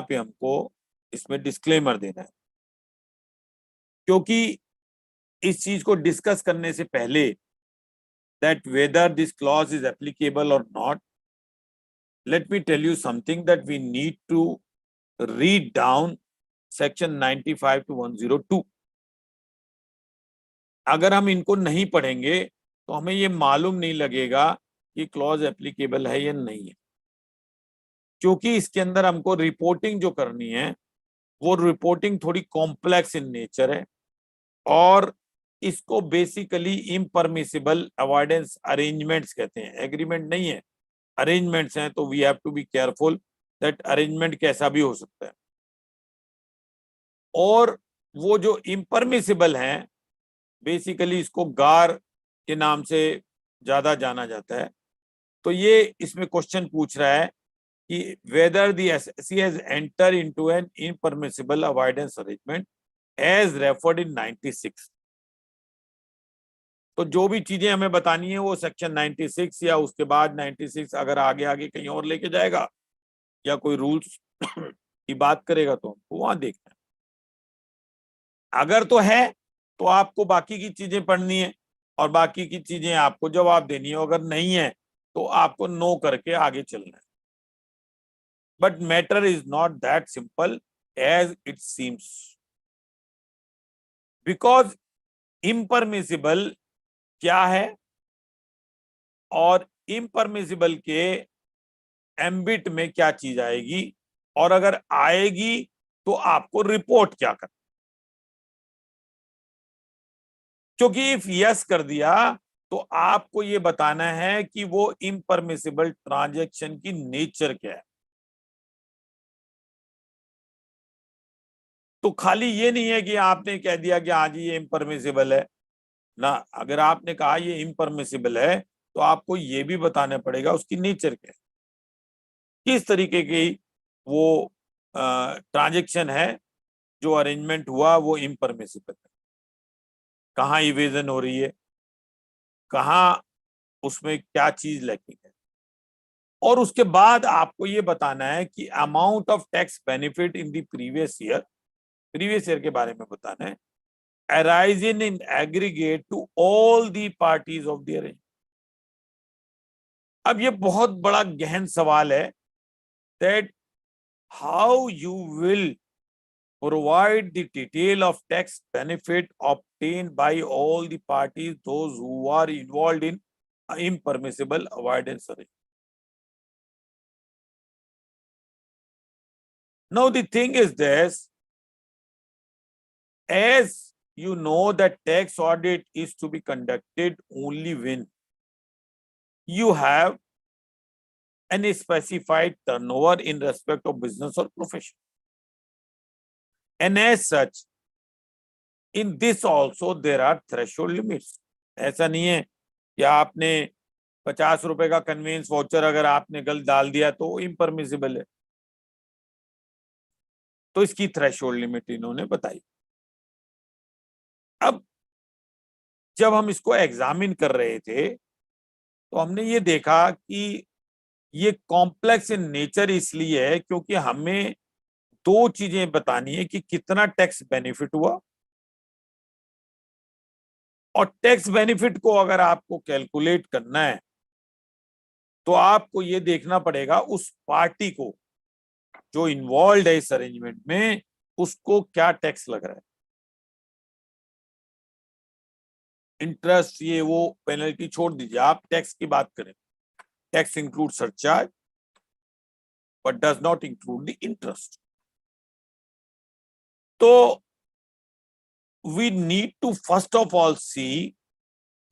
पे हमको इसमें डिस्क्लेमर देना है, क्योंकि इस चीज को डिस्कस करने से पहले that whether this clause is applicable or not, let me tell you something that we need to read down section 95 to 102. अगर हम इनको नहीं पढ़ेंगे तो हमें ये मालूम नहीं लगेगा कि क्लॉज एप्लीकेबल है या नहीं है, क्योंकि इसके अंदर हमको रिपोर्टिंग जो करनी है वो रिपोर्टिंग थोड़ी कॉम्प्लेक्स इन नेचर है, और इसको बेसिकली इम्परमिसिबल अवॉइडेंस अरेंजमेंट्स कहते हैं। एग्रीमेंट नहीं है, अरेंजमेंट्स हैं, तो we have to be careful that arrangement कैसा भी हो सकता है। और वो जो इम्परमिसिबल हैं बेसिकली इसको गार के नाम से ज्यादा जाना जाता है। तो ये इसमें क्वेश्चन पूछ रहा है कि whether the SSC has enter into an impermissible avoidance arrangement as referred in 96। तो जो भी चीजें हमें बतानी है वो सेक्शन 96 या उसके बाद 96 अगर आगे आगे कहीं और लेके जाएगा या कोई रूल्स की बात करेगा तो हमको वहां देखना है। अगर तो है तो आपको बाकी की चीजें पढ़नी है और बाकी की चीजें आपको जवाब देनी है, अगर नहीं है तो आपको नो करके आगे चलना है। But matter is not that simple as it seems, because impermissible क्या है और इम्परमिसिबल के एम्बिट में क्या चीज आएगी, और अगर आएगी तो आपको रिपोर्ट क्या करना। क्योंकि इफ यस कर दिया तो आपको ये बताना है कि वो इम्परमिसिबल ट्रांजैक्शन की नेचर क्या है। तो खाली ये नहीं है कि आपने कह दिया कि हाँ जी ये इम्परमिसिबल है ना, अगर आपने कहा ये इम्परमिसिबल है तो आपको ये भी बताना पड़ेगा उसकी नेचर क्या है, किस तरीके की वो ट्रांजैक्शन है, जो अरेंजमेंट हुआ वो इम्परमिसिबल है, कहाँ इवेजन हो रही है, कहाँ उसमें क्या चीज लैकिंग है। और उसके बाद आपको ये बताना है कि amount of tax benefit in the previous year के बारे में बताना है, arising in aggregate to all the parties of the arrangement। अब ये बहुत बड़ा गहन सवाल है that how you will provide the detail of tax benefit obtained by all the parties, those who are involved in impermissible avoidance arrangement. Now the thing is this, as you know that tax audit is to be conducted only when you have any specified turnover in respect of business or profession. And as such, in this also there are threshold limits. ऐसा नहीं है कि आपने 50 रुपए का convince voucher अगर आपने गलत डाल दिया तो इम्परमिसिबल है। तो इसकी थ्रेशोल्ड लिमिट इन्होंने बताई। अब जब हम इसको एग्जामिन कर रहे थे तो हमने ये देखा कि ये कॉम्प्लेक्स इन नेचर इसलिए है क्योंकि हमें दो चीजें बतानी है कि कितना टैक्स बेनिफिट हुआ, और टैक्स बेनिफिट को अगर आपको कैलकुलेट करना है तो आपको ये देखना पड़ेगा उस पार्टी को जो इन्वॉल्व है इस अरेंजमेंट में उसको क्या टैक्स लग रहा है। इंटरेस्ट ये वो पेनल्टी छोड़ दीजिए, आप टैक्स की बात करें। Tax include surcharge but does not include the interest. तो we need to first of all see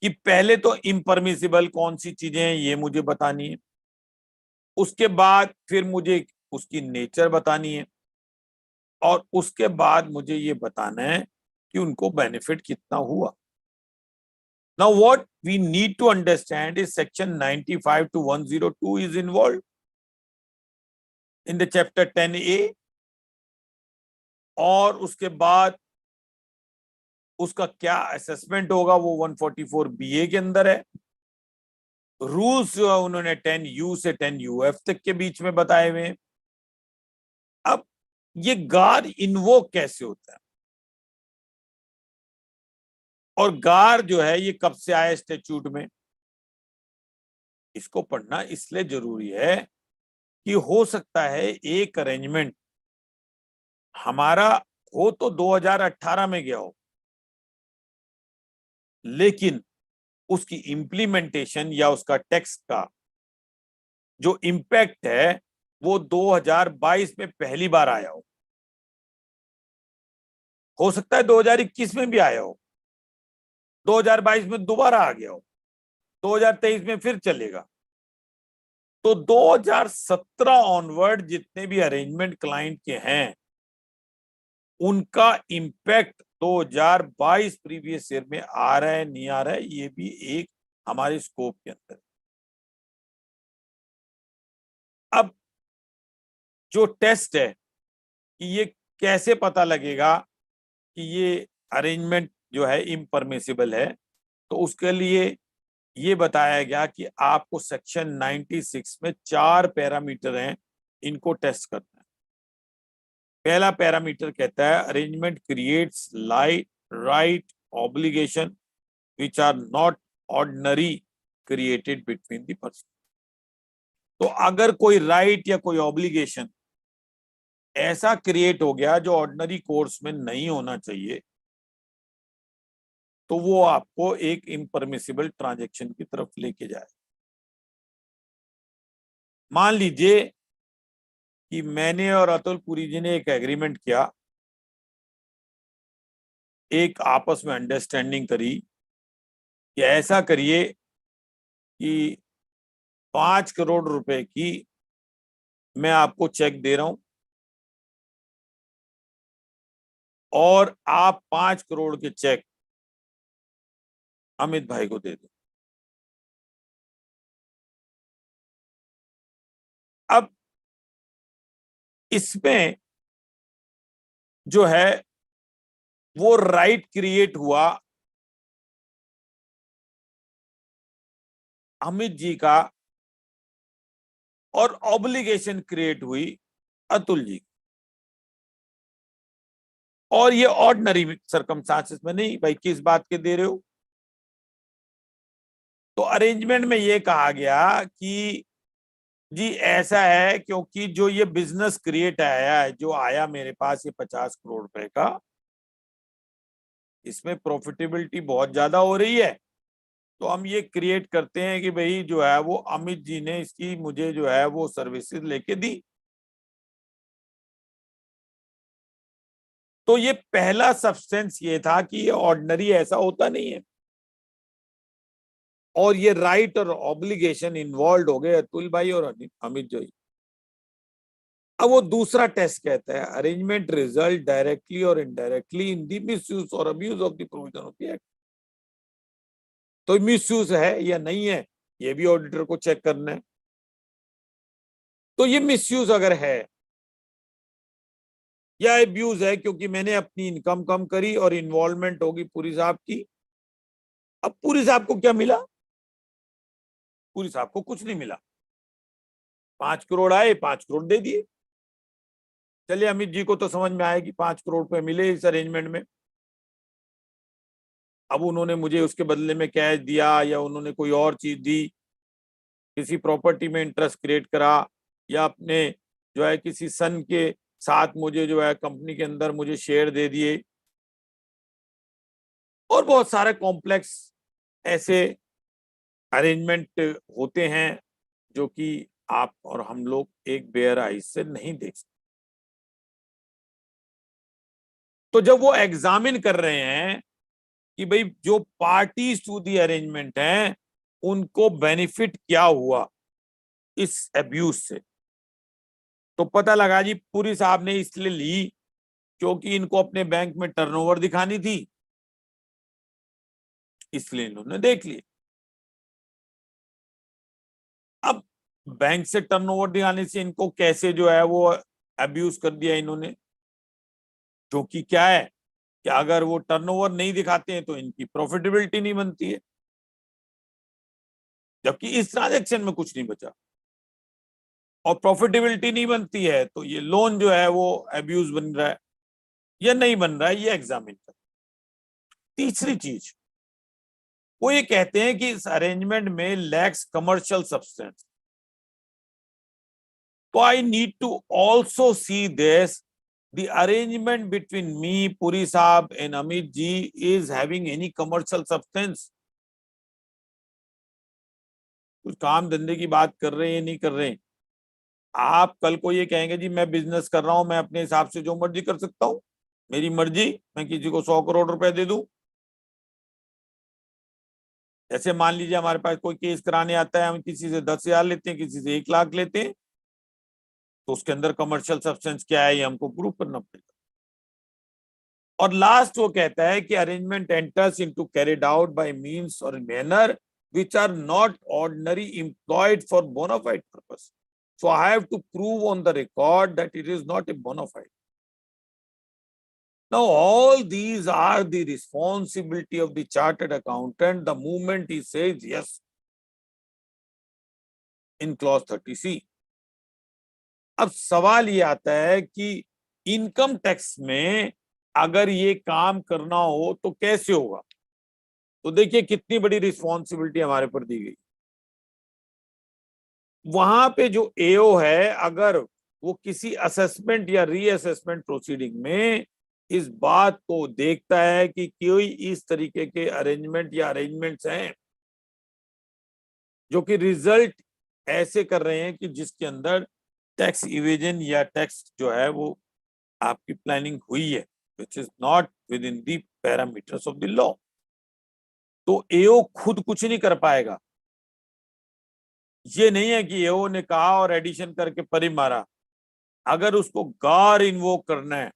कि पहले तो इम्परमिसिबल कौन सी चीजें हैं ये मुझे बतानी है, उसके बाद फिर मुझे उसकी नेचर बतानी है, और उसके बाद मुझे ये बताना है कि उनको बेनिफिट कितना हुआ। Now what we need to understand is section 95 to 102 is involved in the chapter 10A, और उसके बाद उसका क्या असेसमेंट होगा वो 144 BA के अंदर है। रूल्स जो है उन्होंने 10U से 10UF तक के बीच में बताए हुए हैं। अब ये गार इन्वोक कैसे होता है, और गार जो है ये कब से आया स्टैट्यूट में, इसको पढ़ना इसलिए जरूरी है कि हो सकता है एक अरेंजमेंट हमारा हो तो 2018 में गया हो, लेकिन उसकी इम्प्लीमेंटेशन या उसका टेक्स्ट का जो इम्पैक्ट है वो 2022 में पहली बार आया हो सकता है 2021 में भी आया हो, 2022 में दोबारा आ गया हो, 2023 में फिर चलेगा। तो 2017 ऑनवर्ड जितने भी अरेंजमेंट क्लाइंट के हैं उनका इम्पैक्ट 2022 प्रीवियस ईयर में आ रहा है नहीं आ रहा है, ये भी एक हमारे स्कोप के अंदर। अब जो टेस्ट है कि ये कैसे पता लगेगा कि ये अरेंजमेंट जो है इम्परमिसिबल है, तो उसके लिए ये बताया गया कि आपको सेक्शन 96 में 4 पैरामीटर हैं, इनको टेस्ट करना है। पहला पैरामीटर कहता है arrangement creates light right obligation which are not ordinary created between the person. तो अगर कोई राइट या कोई ऑब्लिगेशन ऐसा क्रिएट हो गया जो ऑर्डिनरी कोर्स में नहीं होना चाहिए, तो वो आपको एक इम्परमिसिबल ट्रांजैक्शन की तरफ लेके जाए। मान लीजिए कि मैंने और अतुल पुरी जी ने एक एग्रीमेंट किया, एक आपस में अंडरस्टैंडिंग करी कि ऐसा करिए कि 5 करोड़ रुपए की मैं आपको चेक दे रहा हूं और आप 5 करोड़ के चेक अमित भाई को दे दो। अब इसमें जो है वो राइट क्रिएट हुआ अमित जी का और ऑब्लिगेशन क्रिएट हुई अतुल जी। और ये ऑर्डिनरी सरकमस्टांसेस में नहीं, भाई किस बात के दे रहे हो। तो अरेंजमेंट में ये कहा गया कि जी ऐसा है क्योंकि जो ये बिजनेस क्रिएट आया है, जो आया मेरे पास ये 50 करोड़ रुपए का, इसमें प्रॉफिटेबिलिटी बहुत ज्यादा हो रही है, तो हम ये क्रिएट करते हैं कि भाई जो है वो अमित जी ने इसकी मुझे जो है वो सर्विसेज लेके दी। तो ये पहला सब्सटेंस ये था कि ये ऑर्डिनरी ऐसा होता नहीं है, और ये राइट और ऑब्लिगेशन इन्वॉल्व हो गए अतुल भाई और अमित जी। अब वो दूसरा टेस्ट कहता है अरेंजमेंट रिजल्ट डायरेक्टली और इनडायरेक्टली इन द मिसयूज और abuse of the provision of the act. तो मिसयूज है या नहीं है ये भी ऑडिटर को चेक करना है। तो ये मिसयूज अगर है या अब्यूज है क्योंकि मैंने अपनी इनकम कम करी और इन्वॉल्वमेंट होगी पूरी साहब की, अब पूरी साहब को क्या मिला, पूरी साहब को कुछ नहीं मिला। 5 करोड़ आए, 5 करोड़ दे दिए। चलिए अमित जी को तो समझ में आया कि 5 करोड़ रुपए मिले इस अरेंजमेंट में। अब उन्होंने मुझे उसके बदले में कैश दिया या उन्होंने कोई और चीज दी, किसी प्रॉपर्टी में इंटरेस्ट क्रिएट करा, या अपने जो है किसी सन के साथ मुझे जो है कंपनी के अंदर मुझे शेयर दे दिए, और बहुत सारे कॉम्प्लेक्स ऐसे अरेंजमेंट होते हैं जो कि आप और हम लोग एक बेयर आइज से नहीं देख सकते। तो जब वो एग्जामिन कर रहे हैं कि भाई जो पार्टीज टू दी अरेंजमेंट हैं उनको बेनिफिट क्या हुआ इस अब्यूज से, तो पता लगा जी पुरी साहब ने इसलिए ली क्योंकि इनको अपने बैंक में टर्नओवर दिखानी थी, इसलिए इन्होंने देख लिया। अब बैंक से टर्नओवर दिखाने से इनको कैसे जो है वो अब्यूज कर दिया इन्होंने, क्योंकि क्या है कि अगर वो टर्नओवर नहीं दिखाते हैं तो इनकी प्रॉफिटेबिलिटी नहीं बनती है, जबकि इस ट्रांजैक्शन में कुछ नहीं बचा। और प्रॉफिटेबिलिटी नहीं बनती है तो ये लोन जो है वो अब्यूज बन रहा है या नहीं बन रहा है, ये एग्जामिन कर। तीसरी चीज वो ये कहते हैं कि इस अरेंजमेंट में लैक्स कमर्शियल सब्सटेंस, तो I need to also see this the arrangement between me, Puri Saab and Amit ji is having any commercial substance. कुछ काम धंधे की बात कर रहे हैं नहीं कर रहे हैं। आप कल को ये कहेंगे जी मैं बिजनेस कर रहा हूं, मैं अपने हिसाब से जो मर्जी कर सकता हूं, मेरी मर्जी, मैं किसी को 100 करोड़ रुपए दे दूं। जैसे मान लीजिए हमारे पास कोई केस कराने आता है, हम किसी से 10,000 लेते हैं, किसी से 1 लाख लेते हैं, तो उसके अंदर कमर्शियल सब्सटेंस क्या है ये हमको प्रूव करना पड़ेगा। और लास्ट वो कहता है कि arrangement enters into carried out by means और manner which are not ordinary employed for bona fide purpose. So I have to prove on the record that it is not a bona fide. Now all these are the responsibility of the chartered accountant the moment he says yes in clause 30C. अब सवाल ये आता है कि income tax में अगर ये काम करना हो तो कैसे होगा। तो देखिए कितनी बड़ी रिस्पॉन्सिबिलिटी हमारे पर दी गई। वहां पे जो एओ है अगर वो किसी असेसमेंट या रीअसेसमेंट प्रोसीडिंग में इस बात को देखता है कि कोई इस तरीके के अरेंजमेंट या अरेंजमेंट्स हैं जो कि रिजल्ट ऐसे कर रहे हैं कि जिसके अंदर टैक्स इवेजन या टैक्स जो है वो आपकी प्लानिंग हुई है, विच is not with in the parameters of the law, तो एओ खुद कुछ नहीं कर पाएगा। ये नहीं है कि एओ ने कहा और एडिशन करके परी मारा। अगर उसको गार इन्वोक करना है,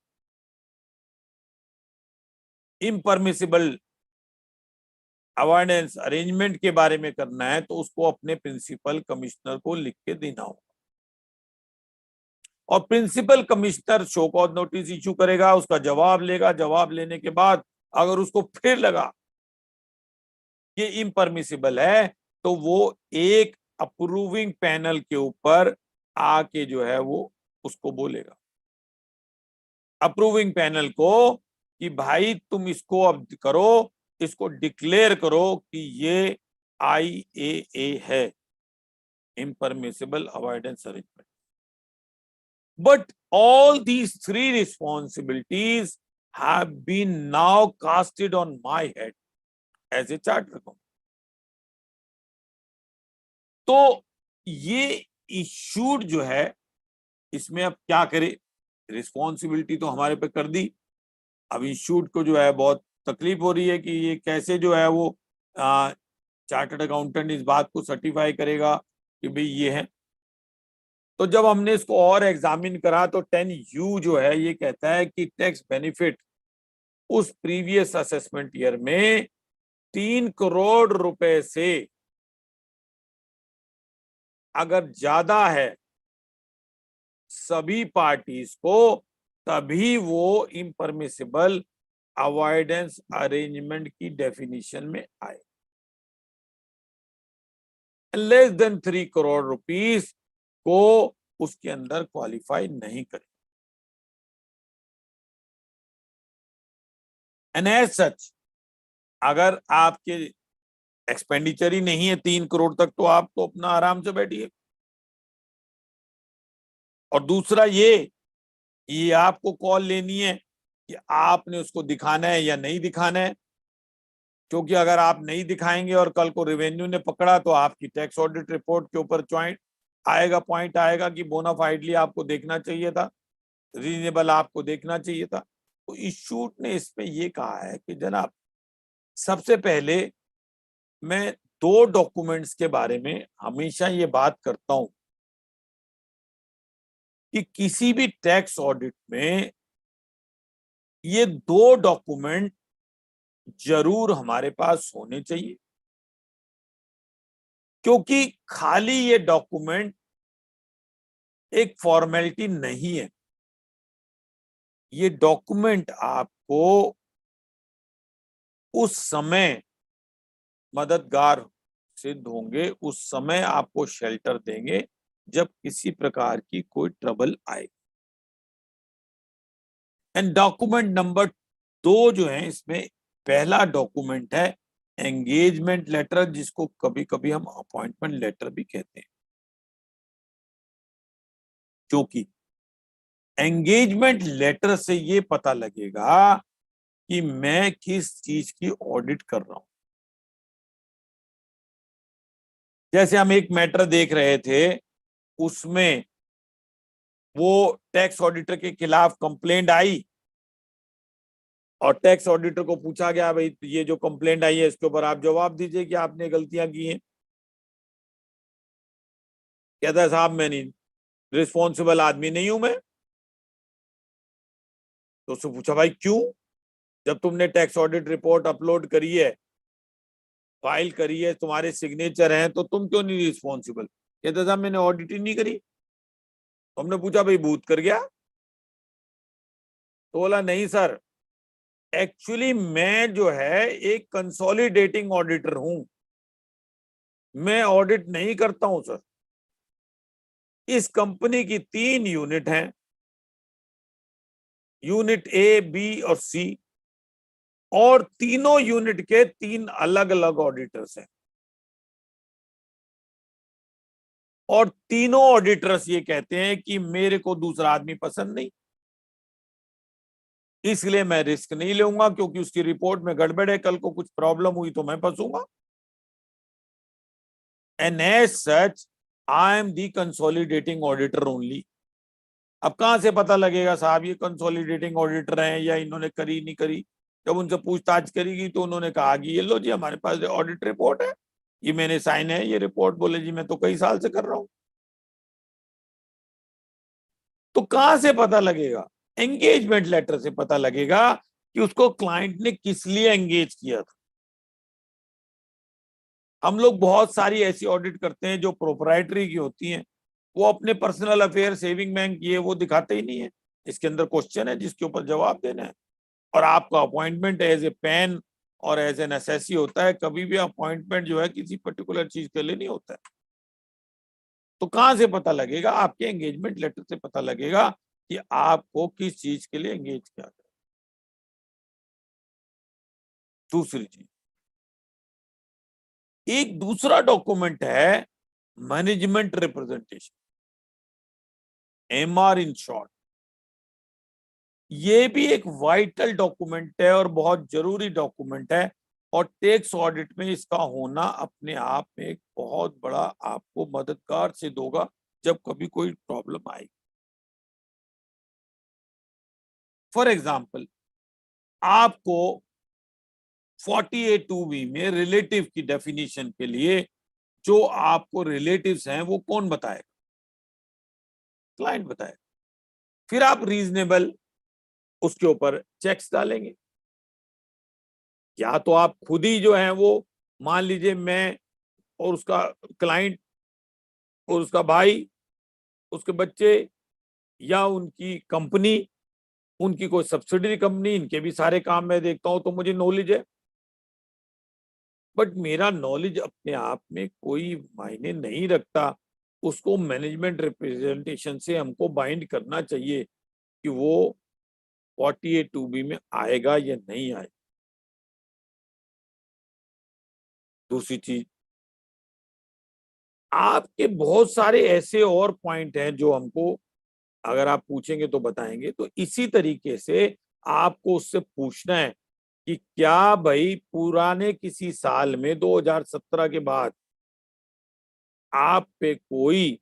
इम्परमिसिबल अवॉइडेंस अरेंजमेंट के बारे में करना है, तो उसको अपने प्रिंसिपल कमिश्नर को लिख के देना होगा और principal commissioner show cause notice issue करेगा, उसका जवाब लेगा। जवाब लेने के बाद अगर उसको फिर लगा ये इम्परमिसिबल है तो वो एक अप्रूविंग पैनल के ऊपर आके जो है वो उसको बोलेगा, अप्रूविंग पैनल को, कि भाई तुम इसको अब करो, इसको डिक्लेयर करो कि ये IAA है, impermissible avoidance arrangement. But all these three responsibilities have been now casted on my head as a chartered accountant. तो ये इश्यूड जो है इसमें अब क्या करें, रिस्पॉन्सिबिलिटी तो हमारे पे कर दी, अब इश्यूड को जो है बहुत तकलीफ हो रही है कि ये कैसे जो है वो चार्टर्ड अकाउंटेंट इस बात को सर्टिफाई करेगा कि भाई ये है। तो जब हमने इसको और एग्जामिन करा तो 10U जो है ये कहता है कि टैक्स बेनिफिट उस प्रीवियस असेसमेंट ईयर में 3 करोड़ रुपए से अगर ज्यादा है सभी पार्टीज को, तभी वो इम्परमिसिबल अवॉइडेंस अरेंजमेंट की डेफिनेशन में आए। लेस देन 3 करोड़ रुपीस को उसके अंदर क्वालिफाई नहीं करे। एंड एज सच अगर आपके एक्सपेंडिचर ही नहीं है 3 करोड़ तक तो आप तो अपना आराम से बैठिए। और दूसरा ये आपको कॉल लेनी है कि आपने उसको दिखाना है या नहीं दिखाना है, क्योंकि अगर आप नहीं दिखाएंगे और कल को रेवेन्यू ने पकड़ा तो आपकी टैक्स ऑडिट रिपोर्ट के ऊपर पॉइंट आएगा कि बोनाफाइडली आपको देखना चाहिए था, रीजनेबल आपको देखना चाहिए था। तो इशूट ने इसमें ये कहा है कि जनाब सबसे पहले मैं 2 डॉक्यूमेंट्स के बारे में हमेशा ये बात करता हूं कि किसी भी टैक्स ऑडिट में ये 2 डॉक्यूमेंट जरूर हमारे पास होने चाहिए, क्योंकि खाली ये डॉक्यूमेंट एक फॉर्मेलिटी नहीं है। ये डॉक्यूमेंट आपको उस समय मददगार सिद्ध होंगे, उस समय आपको शेल्टर देंगे जब किसी प्रकार की कोई ट्रबल आए। एंड डॉक्यूमेंट नंबर 2 जो है, इसमें पहला डॉक्यूमेंट है एंगेजमेंट लेटर, जिसको कभी कभी हम अपॉइंटमेंट लेटर भी कहते हैं, क्योंकि एंगेजमेंट लेटर से ये पता लगेगा कि मैं किस चीज की ऑडिट कर रहा हूं। जैसे हम एक मैटर देख रहे थे, उसमें वो टैक्स ऑडिटर के खिलाफ कंप्लेंट आई और टैक्स ऑडिटर को पूछा गया, भाई ये जो कंप्लेंट आई है इसके ऊपर आप जवाब दीजिए कि आपने गलतियां की हैं। कहता है साहब मैं नहीं, रिस्पॉन्सिबल आदमी नहीं हूं मैं। तो उससे पूछा भाई क्यों, जब तुमने टैक्स ऑडिट रिपोर्ट अपलोड करी है, फाइल करी है, तुम्हारे सिग्नेचर हैं, तो तुम क्यों नहीं रिस्पॉन्सिबल। कहता साहब मैंने ऑडिट ही नहीं करी। तो हमने पूछा भाई बूथ कर गया। तो बोला नहीं सर, एक्चुअली मैं जो है एक कंसोलिडेटिंग ऑडिटर हूं, मैं ऑडिट नहीं करता हूं सर। इस कंपनी की 3 यूनिट हैं, यूनिट ए, बी और सी, और तीनों यूनिट के 3 अलग अलग ऑडिटर्स हैं, और तीनों ऑडिटर्स ये कहते हैं कि मेरे को दूसरा आदमी पसंद नहीं, इसलिए मैं रिस्क नहीं लूंगा, क्योंकि उसकी रिपोर्ट में गड़बड़ है, कल को कुछ प्रॉब्लम हुई तो मैं फंसूंगा। And as such I am the consolidating auditor only. अब कहां से पता लगेगा साहब ये कंसोलिडेटिंग ऑडिटर हैं या इन्होंने करी नहीं करी। जब उनसे पूछताछ करेगी तो उन्होंने कहा कि ये लो जी हमारे पास ऑडिट रिपोर्ट है, ये मैंने साइन है ये रिपोर्ट। बोले जी मैं तो कई साल से कर रहा हूं। तो कहां से पता लगेगा, एंगेजमेंट लेटर से पता लगेगा कि उसको क्लाइंट ने किस लिए एंगेज किया था। हम लोग बहुत सारी ऐसी ऑडिट करते हैं जो प्रोप्राइटरी की होती हैं, वो अपने पर्सनल अफेयर सेविंग बैंक ये वो दिखाते ही नहीं है। इसके अंदर क्वेश्चन है जिसके ऊपर जवाब देना है, और आपका अपॉइंटमेंट एज ए पैन और एज एन एसएससी होता है। कभी भी अपॉइंटमेंट जो है किसी पर्टिकुलर चीज के लिए नहीं होता है। तो कहां से पता लगेगा, आपके एंगेजमेंट लेटर से पता लगेगा कि आपको किस चीज के लिए एंगेज किया गया। दूसरी चीज, एक दूसरा डॉक्यूमेंट है management representation, MR in short. ये भी एक वाइटल डॉक्यूमेंट है और बहुत जरूरी डॉक्यूमेंट है, और टैक्स ऑडिट में इसका होना अपने आप में एक बहुत बड़ा आपको मददगार सिद्ध होगा जब कभी कोई प्रॉब्लम आएगी। फॉर एग्जाम्पल, आपको 48(2)B में रिलेटिव की डेफिनेशन के लिए जो आपको रिलेटिव्स हैं वो कौन बताएगा, क्लाइंट बताएगा। फिर आप रीजनेबल उसके ऊपर चेक्स डालेंगे, या तो आप खुद ही जो है वो, मान लीजिए मैं और उसका क्लाइंट और उसका भाई, उसके बच्चे, या उनकी कंपनी, उनकी कोई सब्सिडरी कंपनी, इनके भी सारे काम मैं देखता हूं तो मुझे नॉलेज है। बट मेरा नॉलेज अपने आप में कोई मायने नहीं रखता, उसको मैनेजमेंट रिप्रेजेंटेशन से हमको बाइंड करना चाहिए कि वो 48(2)B में आएगा या नहीं आएगा। दूसरी चीज, आपके बहुत सारे ऐसे और पॉइंट हैं जो हमको अगर आप पूछेंगे तो बताएंगे। तो इसी तरीके से आपको उससे पूछना है कि क्या भाई पुराने किसी साल में 2017 के बाद आप पे कोई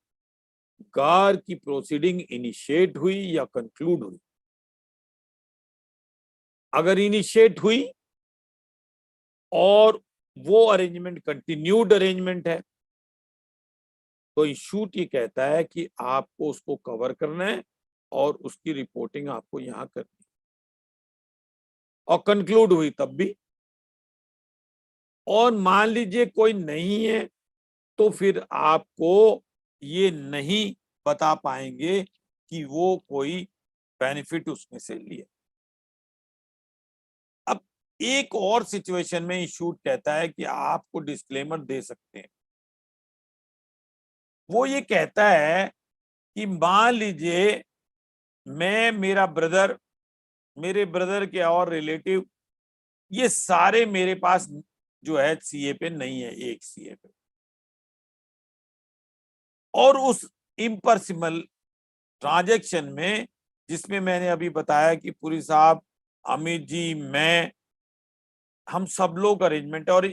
गार की प्रोसीडिंग इनिशिएट हुई या कंक्लूड हुई। अगर इनिशिएट हुई और वो अरेंजमेंट कंटिन्यूड अरेंजमेंट है, तो इशूट ये कहता है कि आपको उसको कवर करना है और उसकी रिपोर्टिंग आपको यहां करनी है। और कंक्लूड हुई तब भी, और मान लीजिए कोई नहीं है, तो फिर आपको ये नहीं बता पाएंगे कि वो कोई बेनिफिट उसमें से लिए। अब एक और सिचुएशन में इशूट कहता है कि आपको डिस्क्लेमर दे सकते हैं, वो ये कहता है कि मान लीजिए मैं, मेरे ब्रदर के और रिलेटिव, ये सारे मेरे पास जो है सीए पे नहीं है, एक सीए पे, और उस इम्पर्सिबल ट्रांजैक्शन में, जिसमें मैंने अभी बताया कि पुरी साहब, अमित जी, मैं, हम सब लोग अरेंजमेंट है, और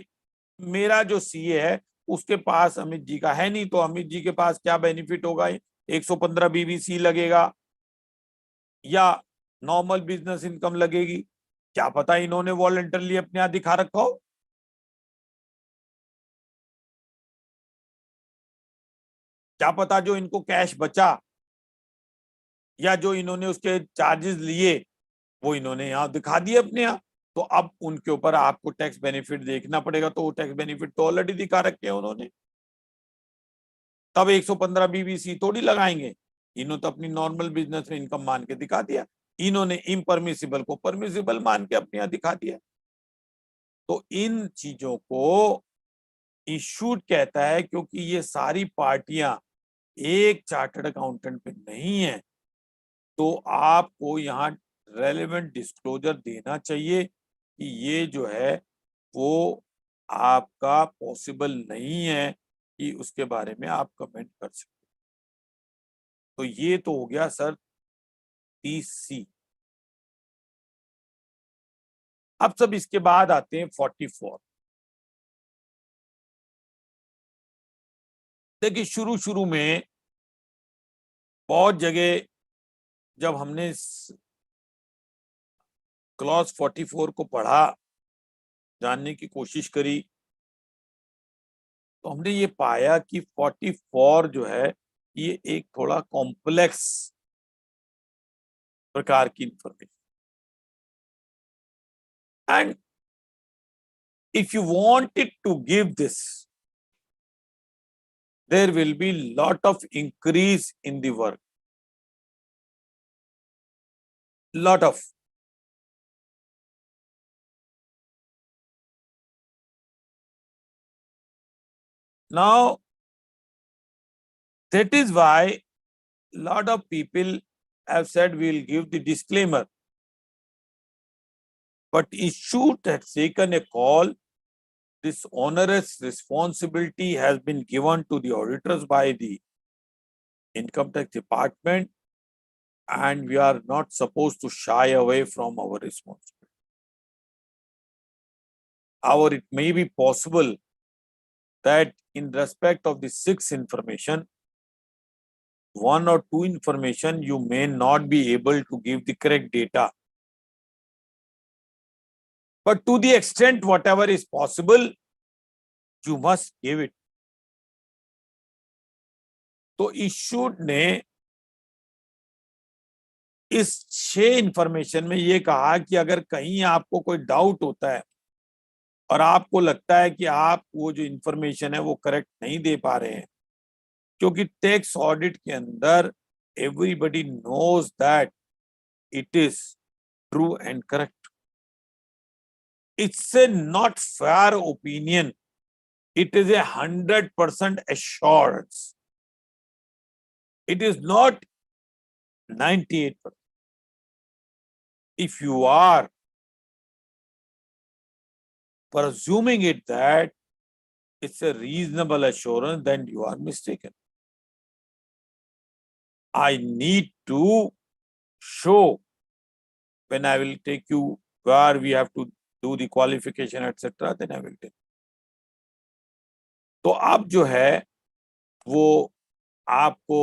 मेरा जो सीए है उसके पास अमित जी का है नहीं, तो अमित जी के पास क्या बेनिफिट होगा, 115 बीबीसी लगेगा या नॉर्मल बिजनेस इनकम लगेगी, क्या पता इन्होंने वॉलंटरली अपने यहाँ दिखा रखा हो। क्या पता जो इनको कैश बचा या जो इन्होंने उसके चार्जेस लिए वो इन्होंने यहाँ दिखा दिए अपने यहाँ, तो अब उनके ऊपर आपको टैक्स बेनिफिट देखना पड़ेगा, तो वो टैक्स बेनिफिट तो ऑलरेडी दिखा रखे हैं उन्होंने, तब 115 बीबीसी थोड़ी लगाएंगे। इन्होंने तो अपनी नॉर्मल बिजनेस में इनकम मान के दिखा दिया, इन्होंने इम्परमिसिबल को परमिसिबल मान के अपने यहाँ दिखा दिया। तो इन चीजों को इशूड कहता है, क्योंकि ये सारी पार्टियां एक चार्टर्ड अकाउंटेंट पे नहीं है, तो आपको यहाँ रेलेवेंट डिस्क्लोजर देना चाहिए कि ये जो है वो आपका पॉसिबल नहीं है कि उसके बारे में आप कमेंट कर सकते। तो ये तो हो गया सर 30C। अब सब इसके बाद आते हैं 44। देखिए शुरू शुरू में बहुत जगह जब हमने क्लॉज 44 को पढ़ा, जानने की कोशिश करी, तो हमने ये पाया कि 44 जो है ये एक थोड़ा कॉम्प्लेक्स प्रकार की information, and if you wanted to give this, there will be lot of increase in the work, lot of. Now that is why lot of people have said we will give the disclaimer, but issue has taken a call. This onerous responsibility has been given to the auditors by the income tax department, and we are not supposed to shy away from our responsibility. However, it may be possible that in respect of the 6 information, 1 or 2 information you may not be able to give the correct data, but to the extent whatever is possible you must give it. तो issued ने इस 6 information में ये कहा कि अगर कहीं आपको कोई डाउट होता है और आपको लगता है कि आप वो जो इंफॉर्मेशन है वो करेक्ट नहीं दे पा रहे हैं, क्योंकि टैक्स ऑडिट के अंदर everybody knows that it is true and correct, it's a not fair opinion, it is 100% assurance, it is not 98%. If you are presuming it that it's a reasonable assurance, then you are mistaken. I need to show, when I will take you where we have to do the qualification etc, then I will tell. तो अब जो है वो आपको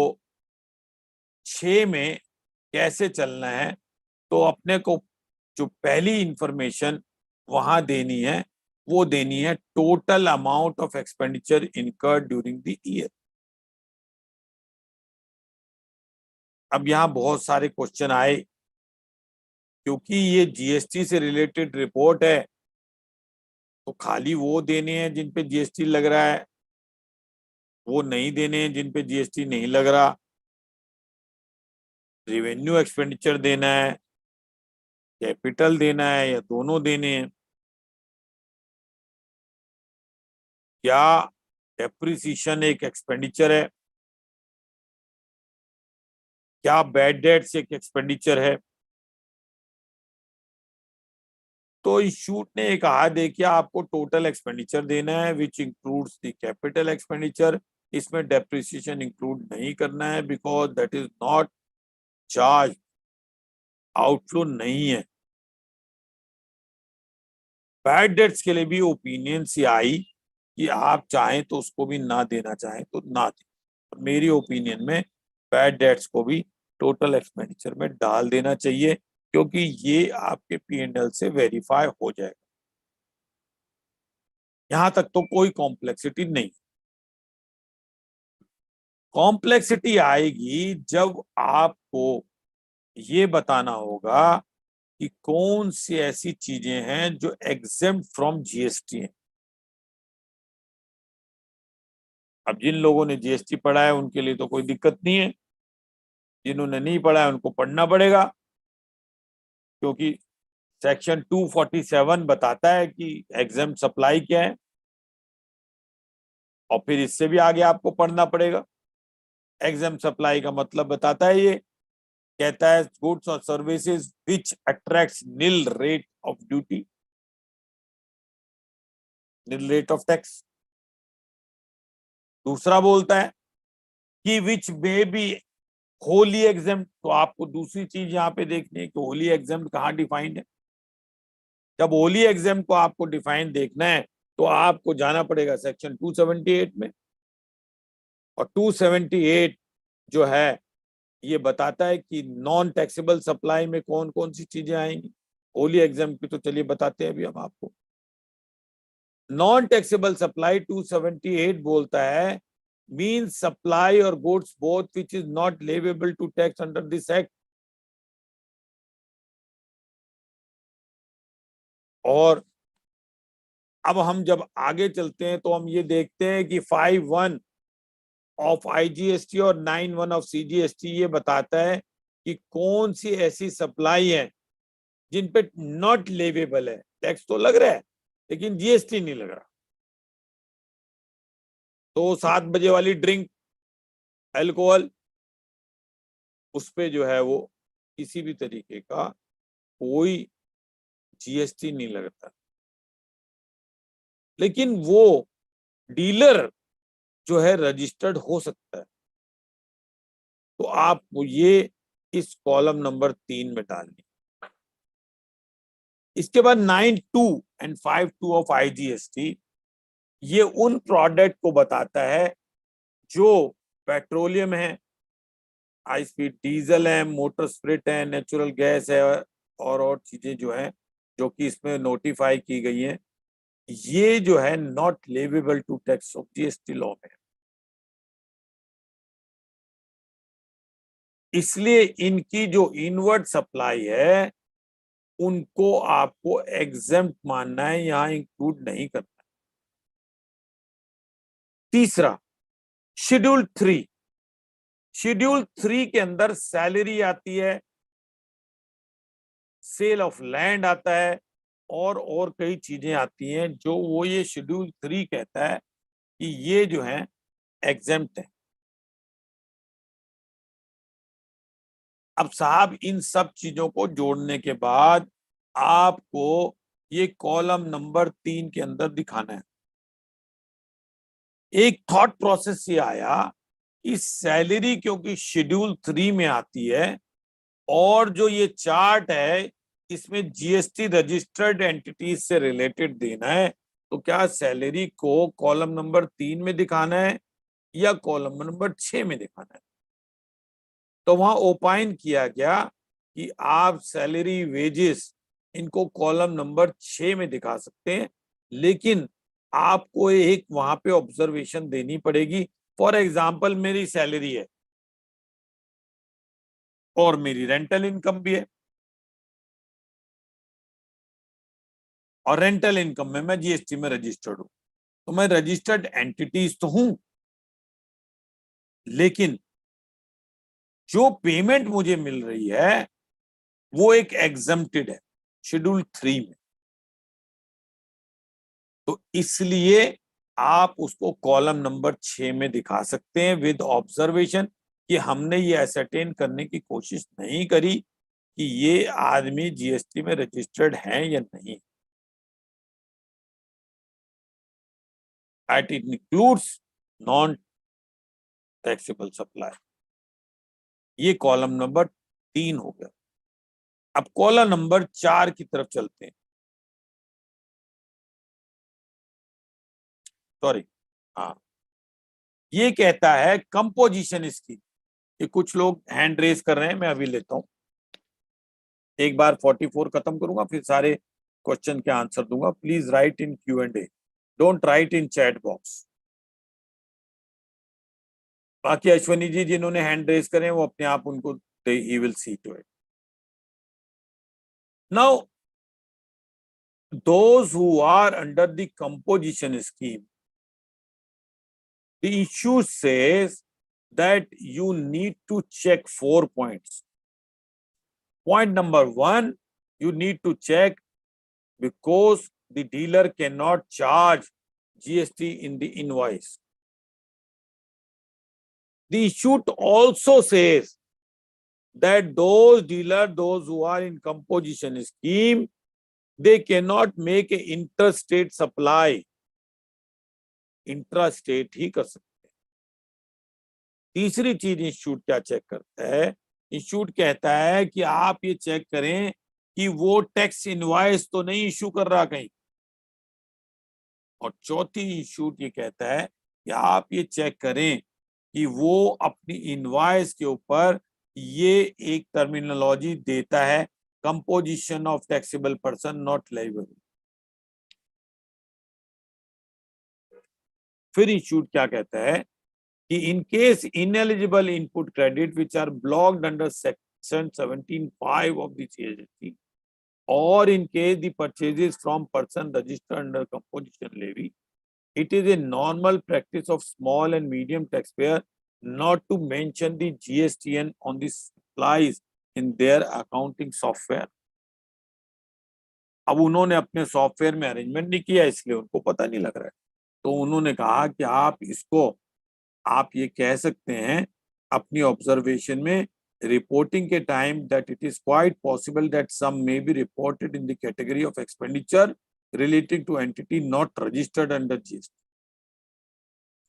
6 में कैसे चलना है, तो अपने को जो पहली इंफॉर्मेशन वहां देनी है वो देनी है total amount of expenditure incurred during the year. अब यहाँ बहुत सारे क्वेश्चन आए, क्योंकि ये जीएसटी से रिलेटेड रिपोर्ट है, तो खाली वो देने हैं जिन पे जीएसटी लग रहा है, वो नहीं देने हैं जिन पे जीएसटी नहीं लग रहा, रेवेन्यू एक्सपेंडिचर देना है, कैपिटल देना है, या दोनों देने हैं, क्या डेप्रिसिएशन एक एक्सपेंडिचर है, क्या बैड डेट्स एक एक्सपेंडिचर है? तो इस शूट ने कहा, देखिए आपको टोटल एक्सपेंडिचर देना है which includes the capital expenditure, इसमें डेप्रिसिएशन इंक्लूड नहीं करना है because that is not charge, outflow नहीं है। बैड डेट्स के लिए भी ओपिनियन से आई कि आप चाहें तो उसको भी ना देना, चाहें तो ना दें। मेरी ओपिनियन में बैड डेट्स को भी टोटल एक्सपेंडिचर में डाल देना चाहिए, क्योंकि ये आपके P&L से वेरीफाई हो जाएगा। यहां तक तो कोई कॉम्प्लेक्सिटी नहीं। कॉम्प्लेक्सिटी आएगी जब आपको ये बताना होगा कि कौन सी ऐसी चीजें हैं जो एग्जेम्प्ट फ्रॉम जीएसटी हैं। अब जिन लोगों ने जीएसटी पढ़ा है उनके लिए तो कोई दिक्कत नहीं है, जिन्होंने नहीं पढ़ा है उनको पढ़ना पड़ेगा, क्योंकि सेक्शन 247 बताता है कि एग्जेम्प्ट सप्लाई क्या है, और फिर इससे भी आगे आपको पढ़ना पड़ेगा। एग्जेम्प्ट सप्लाई का मतलब बताता है, ये कहता है गुड्स और services which attracts nil rate of duty, nil rate of tax. दूसरा बोलता है कि विच मे बी होली एग्जेम्प्ट। तो आपको दूसरी चीज यहाँ पे देखनी है कि होली एग्जेम्प्ट कहाँ डिफाइंड है। जब होली एग्जेम्प्ट को आपको डिफाइन देखना है तो आपको जाना पड़ेगा सेक्शन 278 में, और 278 जो है ये बताता है कि नॉन टैक्सेबल सप्लाई में कौन कौन सी चीजें आएंगी। होली एग्जेम्प्ट की तो चलिए बताते हैं अभी हम आपको। नॉन टैक्सेबल सप्लाई 278 बोलता है means supply or goods both which is not liable to tax under this act। और अब हम जब आगे चलते हैं तो हम ये देखते हैं कि 5(1) ऑफ आईजीएसटी और 9(1) ऑफ सीजीएसटी ये बताता है कि कौन सी ऐसी सप्लाई है जिन पे नॉट लेवेबल है, टैक्स तो लग रहा है लेकिन जीएसटी नहीं लग रहा। तो 7 बजे वाली ड्रिंक, अल्कोहल, उस पे जो है वो किसी भी तरीके का कोई जीएसटी नहीं लगता, लेकिन वो डीलर जो है रजिस्टर्ड हो सकता है। तो आप ये इस कॉलम नंबर 3 में डालिए। इसके बाद 9(2) एंड 5(2) ऑफ आईजीएसटी ये उन प्रोडक्ट को बताता है जो पेट्रोलियम है, हाई स्पीड डीजल है, मोटर स्पिरिट है, नेचुरल गैस है, और चीजें जो है जो कि इसमें नोटिफाई की गई हैं, ये जो है not leviable to tax of GST law में। इसलिए इनकी जो इनवर्ड सप्लाई है उनको आपको एग्जेम्प्ट मानना है, यहां इंक्लूड नहीं करना। तीसरा, शेड्यूल 3। शेड्यूल 3 के अंदर सैलरी आती है, सेल ऑफ लैंड आता है, और कई चीजें आती हैं जो वो ये शेड्यूल 3 कहता है कि ये जो है एग्जेम्प्ट है। अब साहब इन सब चीजों को जोड़ने के बाद आपको ये कॉलम नंबर 3 के अंदर दिखाना है। एक थॉट प्रोसेस ये आया कि सैलरी क्योंकि शेड्यूल 3 में आती है, और जो ये चार्ट है इसमें जीएसटी रजिस्टर्ड एंटिटीज से रिलेटेड देना है, तो क्या सैलरी को कॉलम नंबर 3 में दिखाना है या कॉलम नंबर 6 में दिखाना है? तो वहां ओपाइन किया गया कि आप सैलरी, वेजेस इनको कॉलम नंबर 6 में दिखा सकते हैं, लेकिन आपको एक वहां पे ऑब्जर्वेशन देनी पड़ेगी। फॉर एग्जाम्पल मेरी सैलरी है और मेरी रेंटल इनकम भी है, और रेंटल इनकम में मैं जीएसटी में रजिस्टर्ड हूं, तो मैं रजिस्टर्ड एंटिटीज तो हूं, लेकिन जो पेमेंट मुझे मिल रही है वो एक एग्जम्प्टेड है शेड्यूल 3 में। तो इसलिए आप उसको कॉलम नंबर 6 में दिखा सकते हैं विद ऑब्जर्वेशन कि हमने ये एसरटेन करने की कोशिश नहीं करी कि ये आदमी जीएसटी में रजिस्टर्ड है या नहीं। It includes non taxable supply. ये कॉलम नंबर 3 हो गया। अब कॉलम नंबर 4 की तरफ चलते हैं। सॉरी, हाँ, ये कहता है कंपोजिशन स्कीम। ये कुछ लोग हैंड रेज कर रहे हैं, मैं अभी लेता हूं। एक बार 44 खत्म करूंगा, फिर सारे क्वेश्चन के आंसर दूंगा। Please right in Q&A, don't write in chat box. बाकी अश्वनी जी जिन्होंने हैंड रेज करें वो अपने आप उनको ही will see to it. Now those who are under the composition scheme, the issue says that you need to check 4 points. Point number 1, you need to check because the dealer cannot charge GST in the invoice. The issue also says that those dealers, those who are in composition scheme, they cannot make an interstate supply. Intrastate ही कर सकते हैं। तीसरी चीज institute क्या check करता है? Institute कहता है कि आप ये चेक करें कि वो टैक्स इनवॉइस तो नहीं इशू कर रहा कहीं। और चौथी इंस्टीट्यूट ये कहता है कि आप ये चेक करें कि वो अपनी इनवॉइस के ऊपर ये एक टर्मिनोलॉजी देता है, composition of taxable person not liable. फिर इंस्टीट्यूट क्या कहता है कि in case ineligible input credit which are blocked under section 17(5) of the GST, or in case the purchases from person registered under composition levy, it is a normal practice of small and medium taxpayer not to mention the GSTN on the supplies in their accounting software. अब उन्होंने अपने software में arrangement नहीं किया, इसलिए उनको पता नहीं लग रहा है। तो उन्होंने कहा कि आप इसको आप ये कह सकते हैं अपनी ऑब्जर्वेशन में, रिपोर्टिंग के time that it is quite possible that some may be reported in the category of expenditure relating to entity not registered under GST.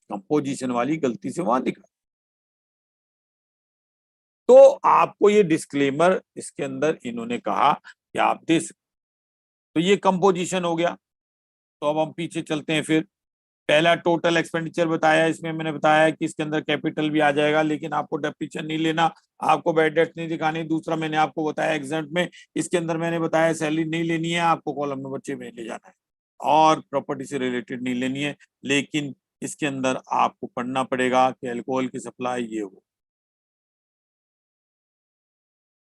Composition वाली गलती से वहां दिखा। तो आपको ये डिस्क्लेमर इसके अंदर इन्होंने कहा कि आप दे सकते। तो ये कंपोजिशन हो गया। तो अब हम पीछे चलते हैं। फिर पहला टोटल एक्सपेंडिचर बताया, इसमें मैंने बताया कि इसके अंदर कैपिटल भी आ जाएगा, लेकिन आपको डेप्रिसिएशन नहीं लेना, आपको बैड डेट नहीं दिखानी। दूसरा मैंने आपको बताया एग्जेम्प्ट में, इसके अंदर मैंने बताया सैलरी नहीं लेनी है, आपको कॉलम नंबर 6 में ले जाना है, और प्रॉपर्टी से रिलेटेड नहीं लेनी है। लेकिन इसके अंदर आपको पढ़ना पड़ेगा कि अल्कोहल की सप्लाई ये हो।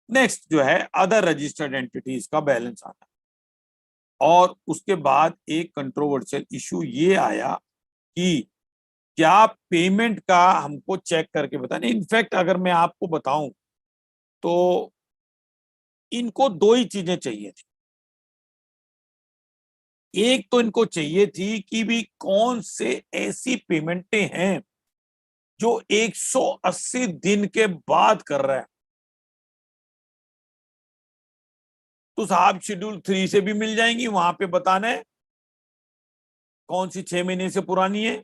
नेक्स्ट जो है अदर रजिस्टर्ड एंटिटीज का बैलेंस आता है। और उसके बाद एक कंट्रोवर्शियल इशू ये आया कि क्या पेमेंट का हमको चेक करके बताना। इनफैक्ट अगर मैं आपको बताऊं तो इनको दो ही चीजें चाहिए थी। एक तो इनको चाहिए थी कि भी कौन से ऐसी पेमेंटें हैं जो 180 दिन के बाद कर रहा है। तो साहब शेड्यूल 3 से भी मिल जाएंगी, वहां पे बताना है कौन सी 6 महीने से पुरानी है,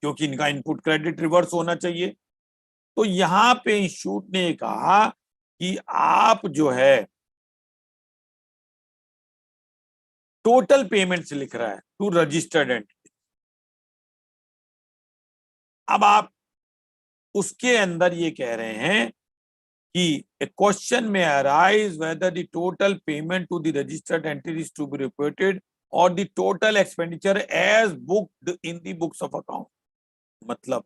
क्योंकि इनका इनपुट क्रेडिट रिवर्स होना चाहिए। तो यहां पे इंस्टीट्यूट ने कहा कि आप जो है टोटल पेमेंट से लिख रहा है टू रजिस्टर्ड एंटिटी। अब आप उसके अंदर ये कह रहे हैं कि a question may arise whether the total payment to the registered entity is to be reported or the total expenditure as booked in the books of account। मतलब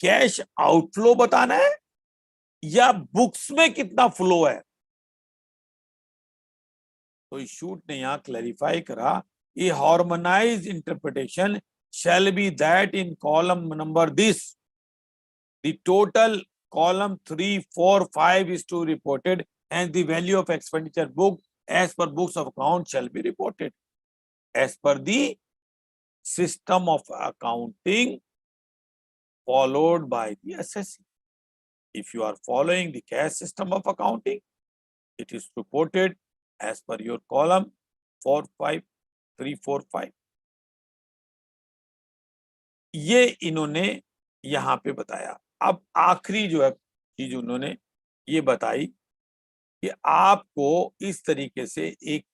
कैश आउटफ्लो बताना है या बुक्स में कितना फ्लो है। तो institute ने यहां क्लैरिफाई करा, a harmonised interpretation shall be that in column number this the total column 3, 4, 5 is to reported and the value of expenditure booked as per books of account shall be reported as per the system of accounting followed by the assessee. If you are following the cash system of accounting, it is reported as per your column 45345. ये इन्होंने यहाँ पे बताया। अब आखिरी जो है चीज उन्होंने ये बताई कि आपको इस तरीके से एक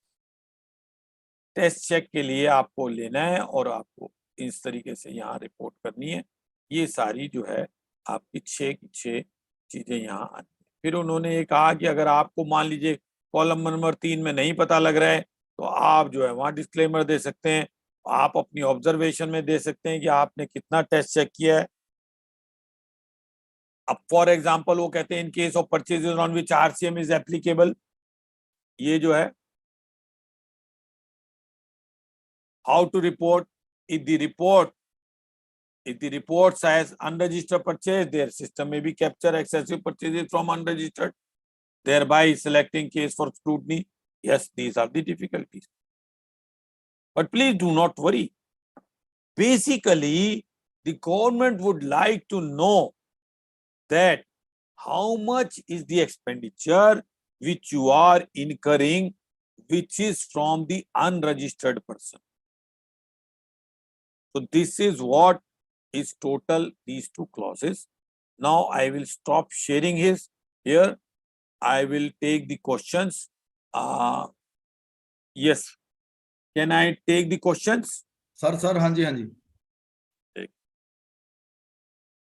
टेस्ट चेक के लिए आपको लेना है और आपको इस तरीके से यहाँ रिपोर्ट करनी है। ये सारी जो है आपकी 6 की 6 चीजें यहाँ आनी है। फिर उन्होंने ये कहा कि अगर आपको मान लीजिए कॉलम नंबर 3 में नहीं पता लग रहा है तो आप जो है वहां डिस्क्लेमर दे सकते हैं, आप अपनी ऑब्जर्वेशन में दे सकते हैं कि आपने कितना टेस्ट चेक किया है। अब फॉर एग्जाम्पल वो कहते हैं in case of purchases on which RCM is applicable, ये जो है how to report if the report says unregistered purchase, their system may be capture excessive purchases from unregistered, thereby selecting case for scrutiny. Yes, these are the difficulties. But please do not worry. Basically, the government would like to know that how much is the expenditure which you are incurring, which is from the unregistered person. So this is what is total these two clauses. Now I will stop sharing here. I will take the questions. Yes, can I take the questions? Sir हाँ जी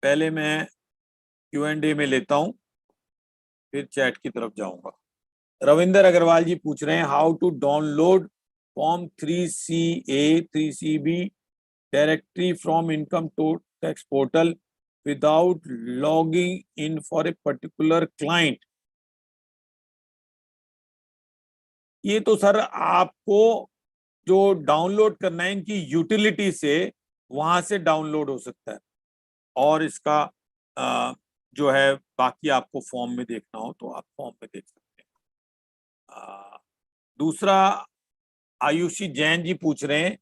पहले मैं Q&A में लेता हूं, फिर chat की तरफ जाऊंगा। रविंदर अग्रवाल जी पूछ रहे हैं how to download form 3CA 3CB directory from income tax portal without logging in for a particular client. ये तो सर आपको जो डाउनलोड करना है इनकी यूटिलिटी से वहां से डाउनलोड हो सकता है, और इसका जो है बाकी आपको फॉर्म में देखना हो तो आप फॉर्म में देख सकते हैं। दूसरा आयुषी जैन जी पूछ रहे हैं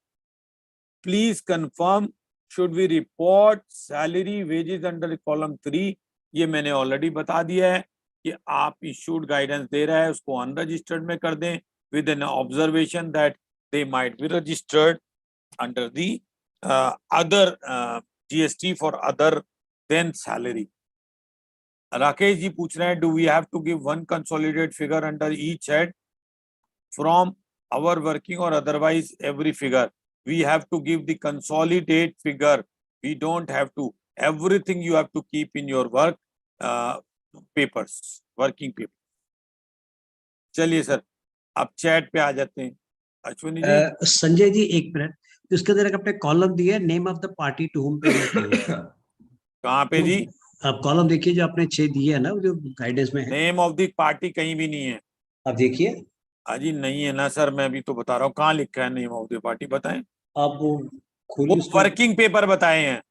please confirm should we report salary wages under column 3। ये मैंने ऑलरेडी बता दिया है कि आप इशूड गाइडेंस दे रहा है उसको अनरजिस्टर्ड में कर दें with an observation that they might be registered under the other GST for other than salary. Rakesh ji पूछ रहे हैं do we have to give one consolidated figure under each head from our working or otherwise every figure? We have to give the consolidated figure. We don't have to. Everything you have to keep in your work papers, working papers. चलिए sir, अब chat पे आ जाते हैं। अश्विनी जी, संजय जी एक minute, उसके अंदर एक अपने कॉलम दिया है name of the party to whom payment payable. कहाँ पे जी? आप कॉलम देखिए जो आपने 6 दिए है ना, जो गाइडेंस में है। नेम ऑफ द पार्टी कहीं भी नहीं है। आप देखिए। अजी नहीं है ना सर, मैं भी तो बता रहा हूँ कहाँ लिखा है नेम ऑफ द पार्टी, बताएं। आप वो वर्किंग पेपर बताए हैं।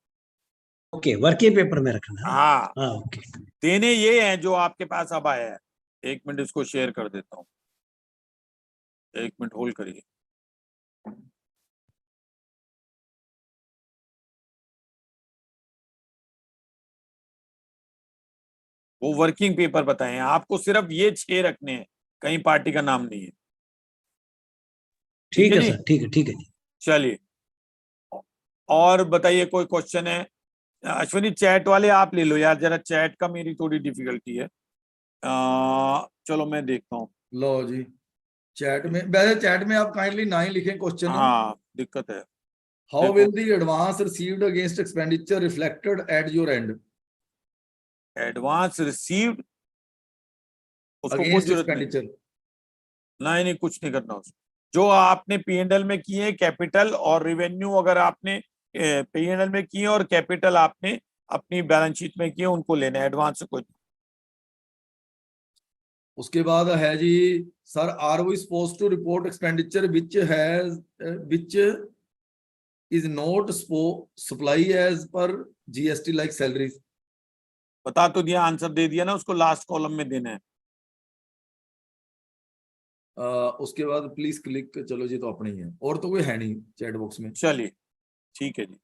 ओके, वर्किंग पेपर में रखना है। हाँ ओके। देने ये है जो आपके पास अब आया है। एक मिनट इसको शेयर कर देता हूँ, एक मिनट होल्ड करिए। वो वर्किंग पेपर बताए हैं आपको, सिर्फ ये 6 रखने हैं, कहीं पार्टी का नाम नहीं है। ठीक है सर, ठीक है जी। चलिए और बताइए, कोई क्वेश्चन है? अश्विनी चैट वाले आप ले लो यार, जरा चैट का मेरी थोड़ी डिफिकल्टी है। चलो मैं देखता हूँ। लो जी, चैट में, वैसे चैट में आप काइंडली ना ही लिखें क्वेश्चन। हाँ दिक्कत है। How will the advance received against expenditure reflected at your and? Advance received उसको अगेंस्ट एक्सपेंडिचर नहीं, कुछ नहीं करना उसको। जो आपने P&L में किए कैपिटल और रेवेन्यू, अगर आपने P&L में किए और कैपिटल आपने अपनी बैलेंस शीट में किए, उनको लेना है, एडवांस से कोई। उसके बाद है जी sir, are we suppose to report expenditure which is not supply as per GST like salaries? बता तो दिया, आंसर दे दिया ना, उसको लास्ट कॉलम में देना है। उसके बाद प्लीज क्लिक, चलो जी तो अपने ही है, और तो कोई है नहीं चैट बॉक्स में। चलिए ठीक है जी।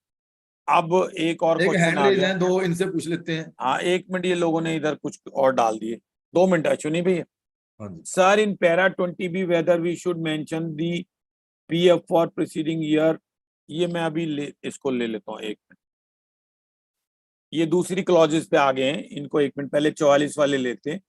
अब एक और एक क्वेश्चन हैंड आ रेज गया। है, दो इनसे पूछ लेते हैं। हाँ 1 मिनट, ये लोगों ने इधर कुछ और डाल दिए, 2 मिनट अश्विनी भैया। हाँ जी। Sir in para 20B whether we should mention the PF for preceding year, ये मैं अभी इसको ले लेता हूँ 1 मिनट। ये दूसरी क्लॉजेस पे आ गए हैं, इनको 1 मिनट, पहले 44 वाले लेते हैं।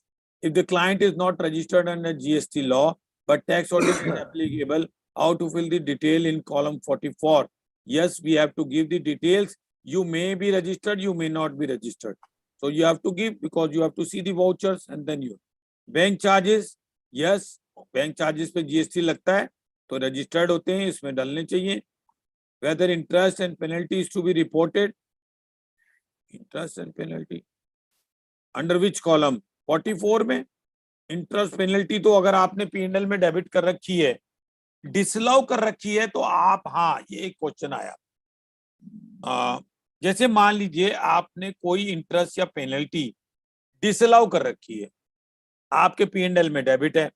If the client is not registered under GST law but tax audit is applicable, how to fill the detail in column 44? Yes, we have to give the details. You may be registered, you may not be registered. So you have to give because you have to see the vouchers and then you. Bank charges, yes, bank charges पे GST लगता है तो registered होते हैं, इसमें डालने चाहिए। Whether interest and penalty is to be reported, interest and penalty under which column? 44 में। इंटरेस्ट पेनल्टी तो अगर आपने पीएनएल में डेबिट कर रखी है, डिसअलाउ कर रखी है तो आप, हाँ ये एक क्वेश्चन आया, जैसे मान लीजिए आपने कोई इंटरेस्ट या पेनल्टी डिसअलाउ कर रखी है, आपके पीएनएल में डेबिट है,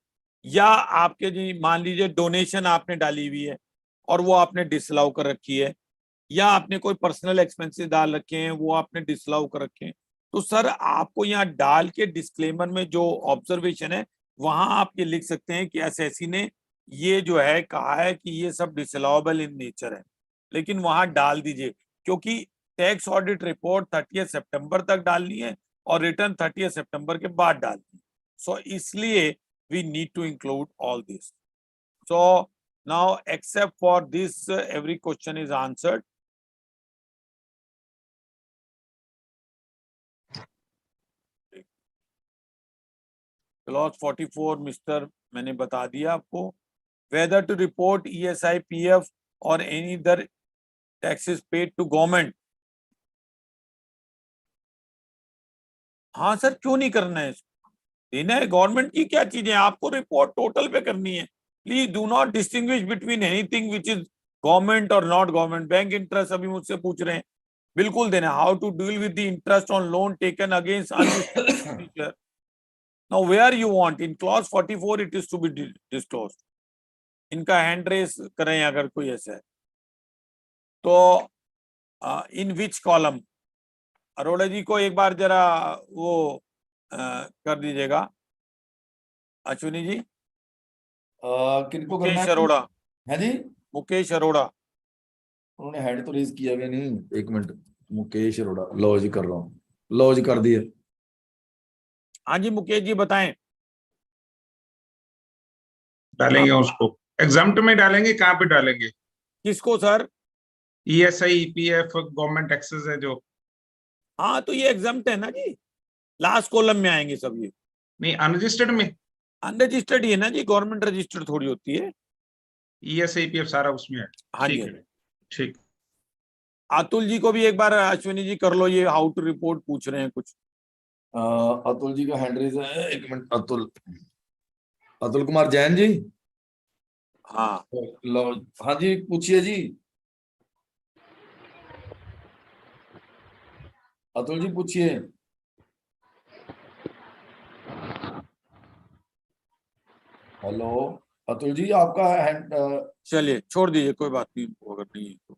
या आपके जी मान लीजिए डोनेशन आपने डाली हुई है और वो आपने डिसअलाउ कर रखी है, या आपने कोई पर्सनल एक्सपेंसेस डाल रखे हैं वो आपने डिसअलाउ कर रखे हैं, तो सर आपको यहाँ डाल के डिस्क्लेमर में जो ऑब्जर्वेशन है वहां आप ये लिख सकते हैं कि एसएससी ने ये जो है कहा है कि ये सब डिसअलाउएबल इन नेचर है, लेकिन वहां डाल दीजिए क्योंकि टैक्स ऑडिट रिपोर्ट 30 सितंबर तक डालनी है और रिटर्न 30 सितंबर के बाद डालनी है, सो इसलिए we need to include all this. So now except for this every question is answered. Clause 44 mister मैंने बता दिया आपको। Whether to report ESI PF और any other taxes paid to government. हाँ सर क्यों नहीं करना है, देना है गवर्नमेंट की क्या चीजें, आपको रिपोर्ट टोटल पे करनी है। Please do not distinguish between anything which is government और नॉट गवर्नमेंट। बैंक इंटरेस्ट अभी मुझसे पूछ रहे हैं, बिल्कुल देना। How to deal with the interest on loan taken against undistributed. Now where you want in clause 44 it is to be disclosed. इनका hand raise करें अगर कोई ऐसा है तो इन विच कॉलम, अरोड़ा जी को एक बार जरा वो कर दीजिएगा, अश्विनी जी। किनको करना मुकेश है? अरोड़ा, है जी, मुकेश अरोड़ा। उन्होंने हैंड तो रेज किया भी नहीं। 1 मिनट, मुकेश अरोड़ा, लो जी कर रहा हूँ, लो जी कर दिए। हाँ जी मुकेश जी बताएं। डालेंगे उसको एग्जाम्प्ट में डालेंगे, कहाँ पे डालेंगे? किसको sir? ESI EPF government taxes है जो। हाँ तो ये एग्जाम्प्ट है ना जी, लास्ट कॉलम में आएंगे सब ये। नहीं अनरजिस्टर्ड में, अनरजिस्टर्ड ही है ना जी, गवर्नमेंट रजिस्टर्ड थोड़ी होती है। ईएसआई ईपीएफ सारा उसमें है। हाँ ठीक जी। है, ठीक। अतुल जी को भी एक बार अश्विनी जी कर लो, ये हाउ टू रिपोर्ट पूछ रहे हैं कुछ। अतुल जी का हैंड रेज है। 1 मिनट, अतुल, अतुल कुमार जैन जी। हाँ लो, हाँ जी पूछिए जी, अतुल जी पूछिए। हेलो अतुल जी, आपका हैंड चलिए छोड़ दीजिए, कोई बात नहीं अगर नहीं है तो।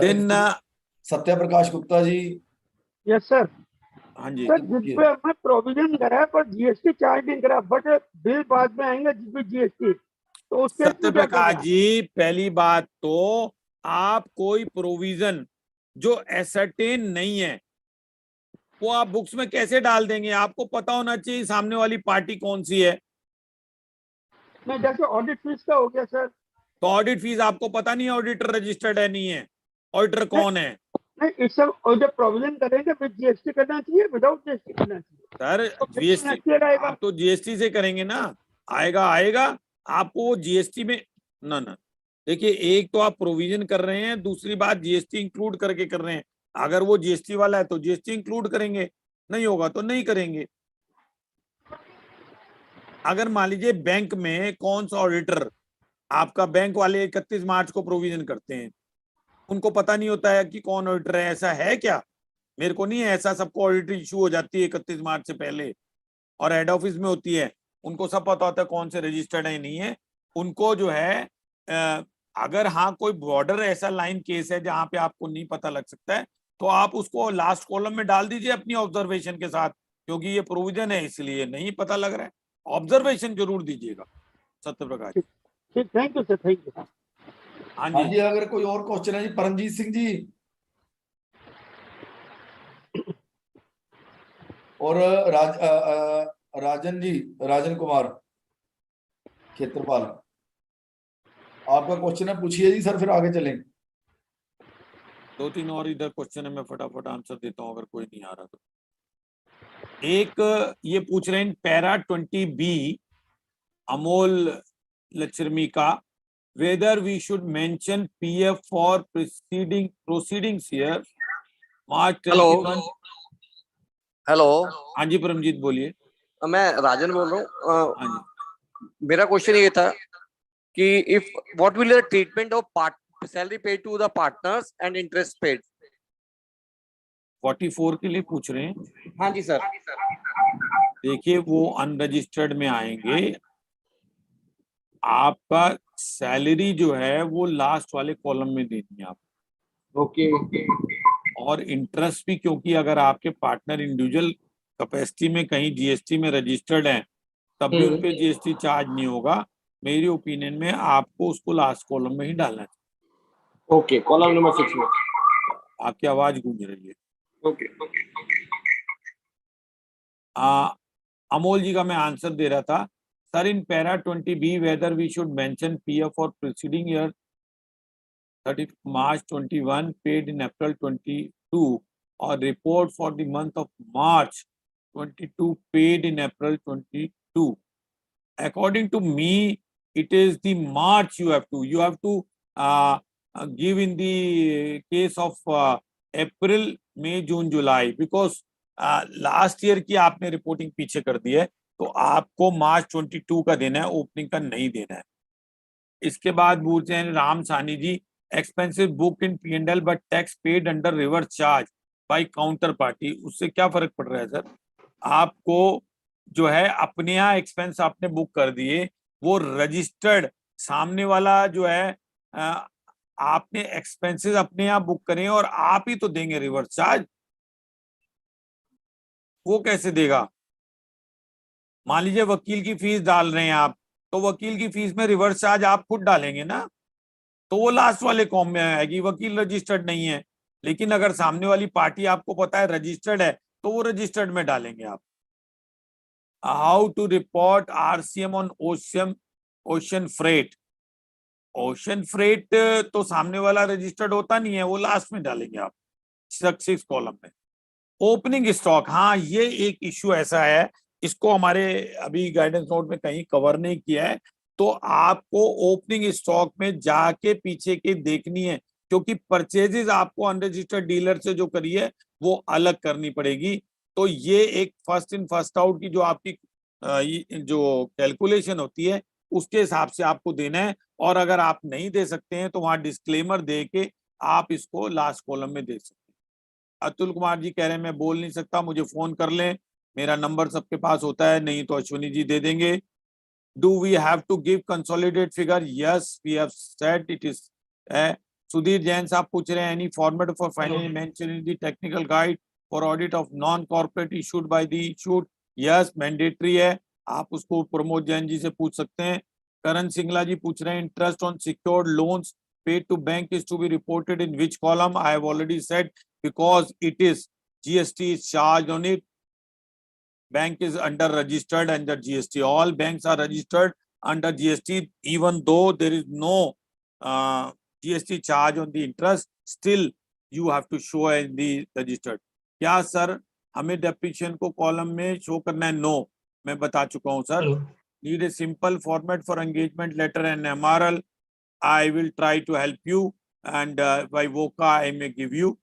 दिन सत्या प्रकाश गुप्ता जी। Yes sir. हाँ जी सर जिस पे हमने प्रोविजन करा है पर जीएसटी चार्ज नहीं करा, बट बिल बाद में आएंगे जिसमें जीएसटी, तो उसके सत्य क्या प्रकाश करना? जी, पहली बात तो आप कोई प्रोविजन जो एसर्टेन नहीं है वो आप बुक्स में कैसे डाल देंगे? आपको पता होना चाहिए सामने वाली पार्टी कौन सी है। नहीं, जैसे ऑडिट फीस का हो गया सर। तो ऑडिट फीस आपको पता नहीं है ऑडिटर रजिस्टर्ड है नहीं है, ऑडिटर कौन है? नहीं, इस सब और जब प्रोविजन करेंगे फिर जीएसटी करना चाहिए, विदाउट जीएसटी करना चाहिए? सर तो जीएसटी आएगा। आप तो जीएसटी से करेंगे ना, आएगा आएगा आपको वो जीएसटी में ना। देखिए एक तो आप प्रोविजन कर रहे हैं, दूसरी बात जीएसटी इंक्लूड करके कर रहे हैं। अगर वो जीएसटी वाला है तो जीएसटी इंक्लूड करेंगे, नहीं होगा तो नहीं करेंगे। अगर मान लीजिए बैंक में कौन सा ऑडिटर, आपका बैंक वाले 31 मार्च को प्रोविजन करते हैं, उनको पता नहीं होता है कि कौन ऑडिटर है, ऐसा है क्या? मेरे को नहीं है ऐसा, सबको ऑडिट इशू हो जाती है 31 मार्च से पहले और हेड ऑफिस में होती है, उनको सब पता होता है कौन से रजिस्टर्ड है नहीं है। उनको जो है अगर हाँ कोई बॉर्डर ऐसा लाइन केस है जहां पे आपको नहीं पता लग सकता है, तो आप उसको लास्ट कॉलम में डाल दीजिए अपनी ऑब्जर्वेशन के साथ, क्योंकि ये प्रोविजन है इसलिए नहीं पता लग रहा है। ऑब्जर्वेशन जरूर दीजिएगा सत्य प्रकाश जी। ठीक, thank you sir, thank you. हाँ हाँ जी, जी, अगर कोई और क्वेश्चन है जी, परमजीत सिंह जी और राजन जी, राजन कुमार क्षेत्रपाल, आपका क्वेश्चन है, पूछिए जी सर, फिर आगे चलेंगे। 2-3 और इधर क्वेश्चन है, मैं फटाफट आंसर देता हूँ अगर कोई नहीं आ रहा तो। एक ये पूछ रहे हैं पैरा 20B अमोल लचरमी का, whether we should mention PF for proceedings here March hello 21। Hello हाँ जी परमजीत बोलिए। मैं राजन बोल रहा हूँ। हाँ जी, मेरा क्वेश्चन ये था कि if what will the treatment of part salary paid to the partners and interest paid. 44 के लिए पूछ रहे हैं। हाँ जी सर। देखिए वो अनरजिस्टर्ड में आएंगे, आपका सैलरी जो है वो लास्ट वाले कॉलम में देनी है आप, ओके और इंटरेस्ट भी, क्योंकि अगर आपके पार्टनर इंडिविजुअल कैपेसिटी में कहीं जीएसटी में रजिस्टर्ड हैं तब भी उन पे जीएसटी चार्ज नहीं होगा। मेरी ओपिनियन में आपको उसको लास्ट कॉलम में ही डालना चाहिए। ओके, कॉलम नंबर 6 में। आपकी आवाज गूंज रही है। ओके अमोल जी का मैं आंसर दे रहा था sir, in para 20B whether we should mention PF for preceding year 30 March 21 paid in April 22 or report for the month of March 22 paid in April 22. According to me, it is the March you have to give in the case of April, May, June, July, because last year की आपने reporting पीछे कर दी है, तो आपको मार्च 22 का देना है, ओपनिंग का नहीं देना है। इसके बाद पूछते हैं Ram Sani ji, expensive book in P&L but tax paid under reverse charge by counter party, उससे क्या फर्क पड़ रहा है सर? आपको जो है अपने यहाँ एक्सपेंस आपने बुक कर दिए, वो रजिस्टर्ड सामने वाला जो है आपने एक्सपेंसेस अपने यहाँ बुक करें और आप ही तो देंगे रिवर्स चार्ज, वो कैसे देगा? मान लीजिए वकील की फीस डाल रहे हैं आप, तो वकील की फीस में रिवर्स चार्ज आप खुद डालेंगे ना, तो वो लास्ट वाले कॉलम में आएगी, वकील रजिस्टर्ड नहीं है। लेकिन अगर सामने वाली पार्टी आपको पता है रजिस्टर्ड है, तो वो रजिस्टर्ड में डालेंगे आप। How to report RCM on ocean freight? Ocean freight तो सामने वाला रजिस्टर्ड होता नहीं है, वो लास्ट में डालेंगे आप 6 कॉलम में। ओपनिंग स्टॉक, हाँ ये एक इश्यू ऐसा है, इसको हमारे अभी गाइडेंस नोट में कहीं कवर नहीं किया है, तो आपको ओपनिंग स्टॉक में जाके पीछे की देखनी है, क्योंकि परचेजेस आपको अनरजिस्टर्ड डीलर से जो करी है वो अलग करनी पड़ेगी। तो ये एक फर्स्ट इन फर्स्ट आउट की जो आपकी जो कैलकुलेशन होती है उसके हिसाब से आपको देना है, और अगर आप नहीं दे सकते हैं तो वहां डिस्क्लेमर दे के आप इसको लास्ट कॉलम में दे सकते हैं। अतुल कुमार जी कह रहे हैं मैं बोल नहीं सकता, मुझे फोन कर लें, मेरा नंबर सबके पास होता है, नहीं तो अश्विनी जी दे देंगे। Do we have to give consolidated figure? Yes, we have said it is. Sudhir Jain साहब पूछ रहे हैं any format for finally mentioning the technical guide for audit of non-corporate issued by the issued? Yes, mandatory है, आप उसको प्रमोद जैन जी से पूछ सकते हैं। करण सिंगला जी पूछ रहे हैं interest on secured loans paid to bank is to be reported in which column? I have already said because it is GST is charged on it. Bank is under registered under GST. All banks are registered under GST, even though there is no GST charge on the interest, still you have to show in the registered. क्या sir हमें depreciation को column में show करना है? No, मैं बता चुका हूं sir. Need a simple format for engagement letter and MRL. I will try to help you and by वोका आई मे गिव यू,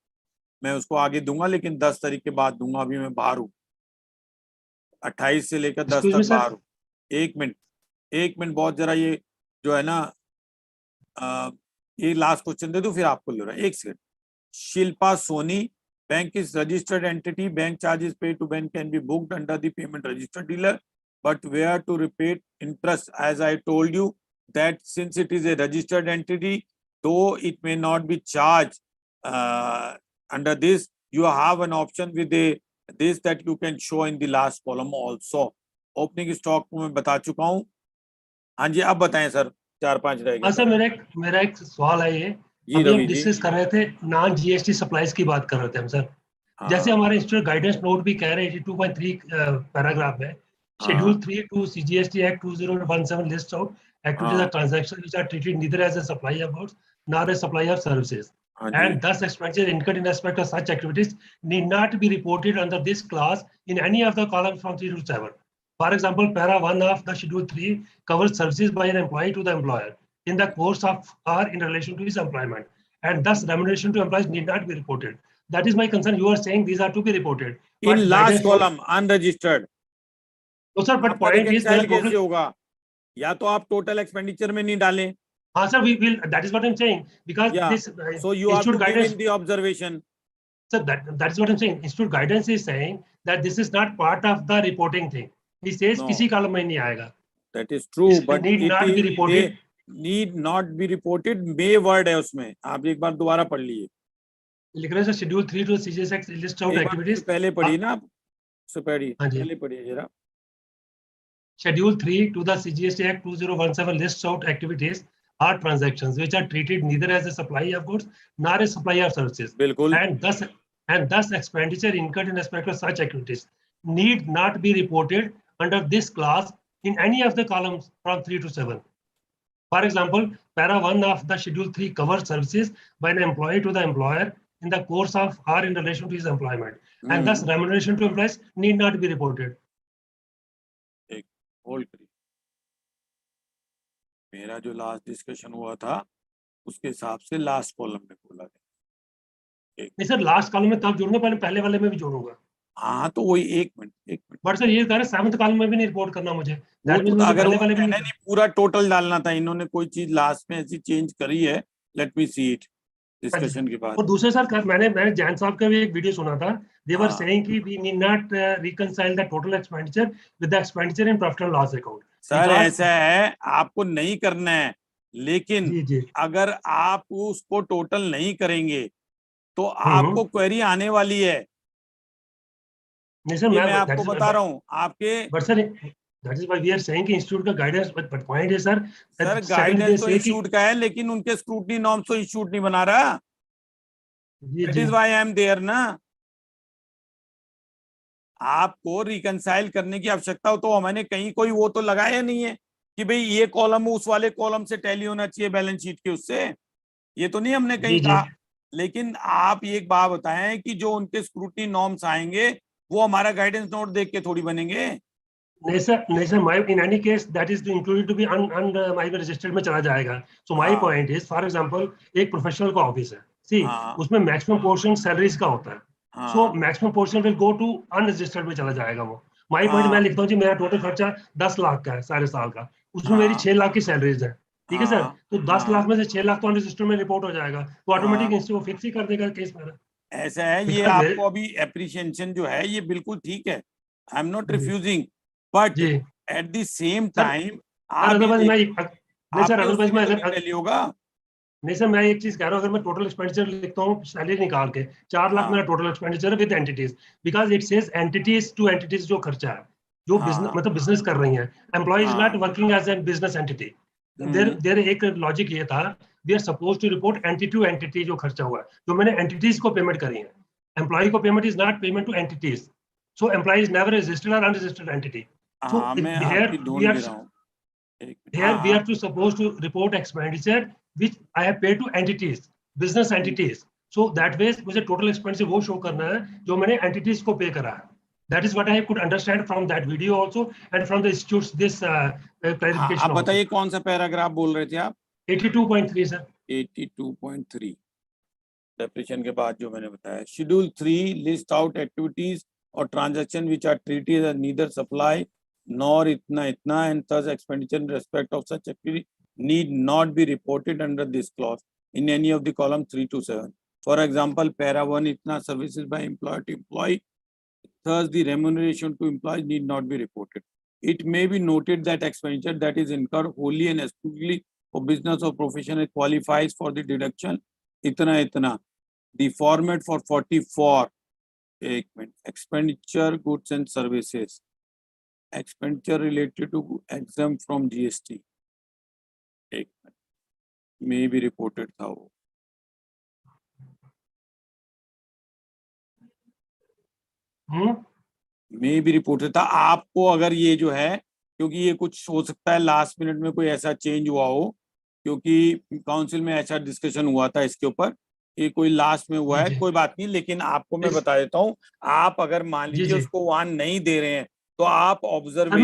मैं उसको आगे दूंगा, लेकिन 10 तारीख के बाद दूंगा, अभी मैं बाहर हूँ, 28 से लेकर 10 तक बाहर हूँ। एक मिनट बहुत जरा ये जो है ना ये लास्ट क्वेश्चन दे दूं फिर आपको ले रहा है, एक second. Shilpa Soni, bank is registered entity, bank charges paid to bank can be booked under the payment registered dealer, but where to report interest? As I told you, that since it is a registered entity, though it may not be charged under this, you have an option with this that you can show in the last column also. Opening stock को मैं बता चुका हूँ. हाँ जी, आप बताएं sir, 4-5 रह गए. सर मेरा एक सवाल है ये. जी अभी रवि हम जी. डिस्कस कर रहे थे नॉन जीएसटी सप्लाईज की बात कर रहे थे हम सर. हाँ, जैसे हमारे इंस्टीट्यूट गाइडेंस नोट भी कह रहे हैं 82.3 पैराग्राफ में schedule 3 to CGST Act 2017 lists out activities हाँ. or transactions which are treated neither as a supply of goods nor a supply of services, हाँ जी. and thus expenditure incurred in respect of such activities need not be reported under this clause in any of the columns from 3 to 7. For example, para 1 of the schedule 3 covers services by an employee to the employer in the course of or in relation to his employment, and thus remuneration to employees need not be reported. That is my concern. You are saying these are to be reported. In last column unregistered. No sir, but point is reconcile कैसे होगा? या तो आप total expenditure में नहीं डालें. हाँ sir, we will. That is what I'm saying, because Yeah. this So you have to institute give guidance. in the observation. Sir, that is what I'm saying. Institute guidance is saying that this is not part of the reporting thing. He says No. किसी column में नहीं आएगा. That is true, This but need it not be is- reported. they need not be reported. may word है उसमें. आप एक बार दोबारा पढ़ लीजिए. लिख रहे हैं sir schedule 3 to CGS Act list out एक बार activities. पहले पढ़िए ना आप. उससे हाँ जी. पहले पढ़िए जरा. Schedule 3 to the CGST Act 2017 lists out activities or transactions which are treated neither as a supply of goods nor a supply of services, बिल्कुल. and thus expenditure incurred in respect of such activities need not be reported under this clause in any of the columns from 3 to 7. For example, para 1 of the schedule 3 covers services by an employee to the employer in the course of or in relation to his employment, and thus remuneration to employees need not be reported. Hold करिए. मेरा जो last discussion हुआ था उसके हिसाब से last column में बोला गया. नहीं सर, लास्ट कॉलम में तब जोड़ूंगा, पहले वाले में भी जोड़ूंगा. हाँ तो वही एक मिनट. बट सर ये कह रहे हैं 7th कॉलम में भी नहीं रिपोर्ट करना मुझे. वो तो मुझे अगर पहले वो वाले भी कहना नहीं पूरा टोटल डालना था, इन्होंने कोई चीज लास्ट में ऐसी चेंज करी है. Let me see it discussion के बाद. और दूसरे सर मैंने जैन साहब का भी एक वीडियो सुना था. दे वर हाँ. सेइंग कि we need not reconcile the total expenditure with the expenditure in profit and loss account. Sir ऐसा है, आपको नहीं करना है, लेकिन जी जी. अगर आप उसको टोटल नहीं करेंगे तो आपको क्वेरी आने वाली है. नहीं सर, मैं आपको बता रहा हूँ आपके. But sir that is why we are saying कि इंस्टीट्यूट का गाइडेंस, बट पॉइंट है सर गाइडेंस तो इंस्टीट्यूट का है, लेकिन उनके स्क्रूटनी नॉर्म्स तो इंस्टीट्यूट नहीं बना रहा. That is why I am there ना. आपको रिकंसाइल करने की आवश्यकता हो तो हमने कहीं कोई वो तो लगाया नहीं है कि भाई ये कॉलम उस वाले कॉलम से टैली होना चाहिए बैलेंस शीट के उससे. ये तो नहीं हमने कहीं कहा. लेकिन आप एक बात बताएं कि जो उनके स्क्रूटनी नॉर्म्स आएंगे वो हमारा गाइडेंस नोट देख के थोड़ी बनेंगे. नहीं sir my in any case that is included to be my registered में चला जाएगा. So my point is, for example एक प्रोफेशनल का ऑफिस है, सी उसमें मैक्सिमम पोर्शन सैलरीज का होता है. So maximum portion will go to unregistered में चला जाएगा वो. माय पॉइंट मैं लिखता हूँ जी मेरा टोटल खर्चा 10 लाख का है सारे साल का, उसमें मेरी 6 लाख की सैलरीज है. ठीक है सर, तो 10 लाख में से 6 लाख तो अनरजिस्टर्ड में रिपोर्ट हो जाएगा, तो ऑटोमेटिक इंस्टीट्यूट फिक्स ही कर देगा केस मेरा. ऐसा है. ये आपको अभी एप्रिशिएशन जो है ये बिल्कुल ठीक है. I am not refusing, but at the same time होगा. नहीं सर, मैं एक चीज कह रहा हूँ, अगर मैं टोटल एक्सपेंडिचर लिखता हूँ सैलरी निकाल के 4 लाख मेरा total expenditure with entities, because it says entities two entities जो खर्चा है जो बिजनेस मतलब बिजनेस कर रही है. Employ is not working as a business entity. There एक लॉजिक ये था, we are suppose to report entity to entity जो खर्चा हुआ है, जो मैंने एंटिटीज को पेमेंट करी है. एम्प्लॉय को payment is not payment to entities. So employ is never registered और unregistered entity. So here we are to supposed to report expenditure which I have paid to entities, business entities. So that way मुझे total expenditure वो show करना है जो मैंने entities को pay करा है. That is what I could understand from that video also and from the institutes this clarification. आप बताइए कौन सा पैराग्राफ बोल रहे थे आप? 82.3 सर. 82.3 डेफिनेशन के बाद जो मैंने बताया. शेड्यूल 3 लिस्ट आउट एक्टिविटीज और transaction which are treated as neither supply nor itna and thus expenditure in respect of such activity need not be reported under this clause in any of the column 3 to 7. For example, para 1 itna services by employer to employee, thus the remuneration to employees need not be reported. it may be noted that expenditure that is incurred wholly and exclusively for business or profession it qualifies for the deduction itna. The format for 44 expenditure goods and services, expenditure related to exempt from GST may be reported था वो. मे भी reported था. आपको अगर ये जो है, क्योंकि ये कुछ हो सकता है लास्ट मिनट में कोई ऐसा चेंज हुआ हो, क्योंकि काउंसिल में ऐसा डिस्कशन हुआ था इसके ऊपर, ये कोई लास्ट में हुआ है, कोई बात नहीं. लेकिन आपको मैं बता देता हूँ, आप अगर मान लीजिए उसको 1 नहीं दे रहे हैं तो आप ऑब्जर्वेशन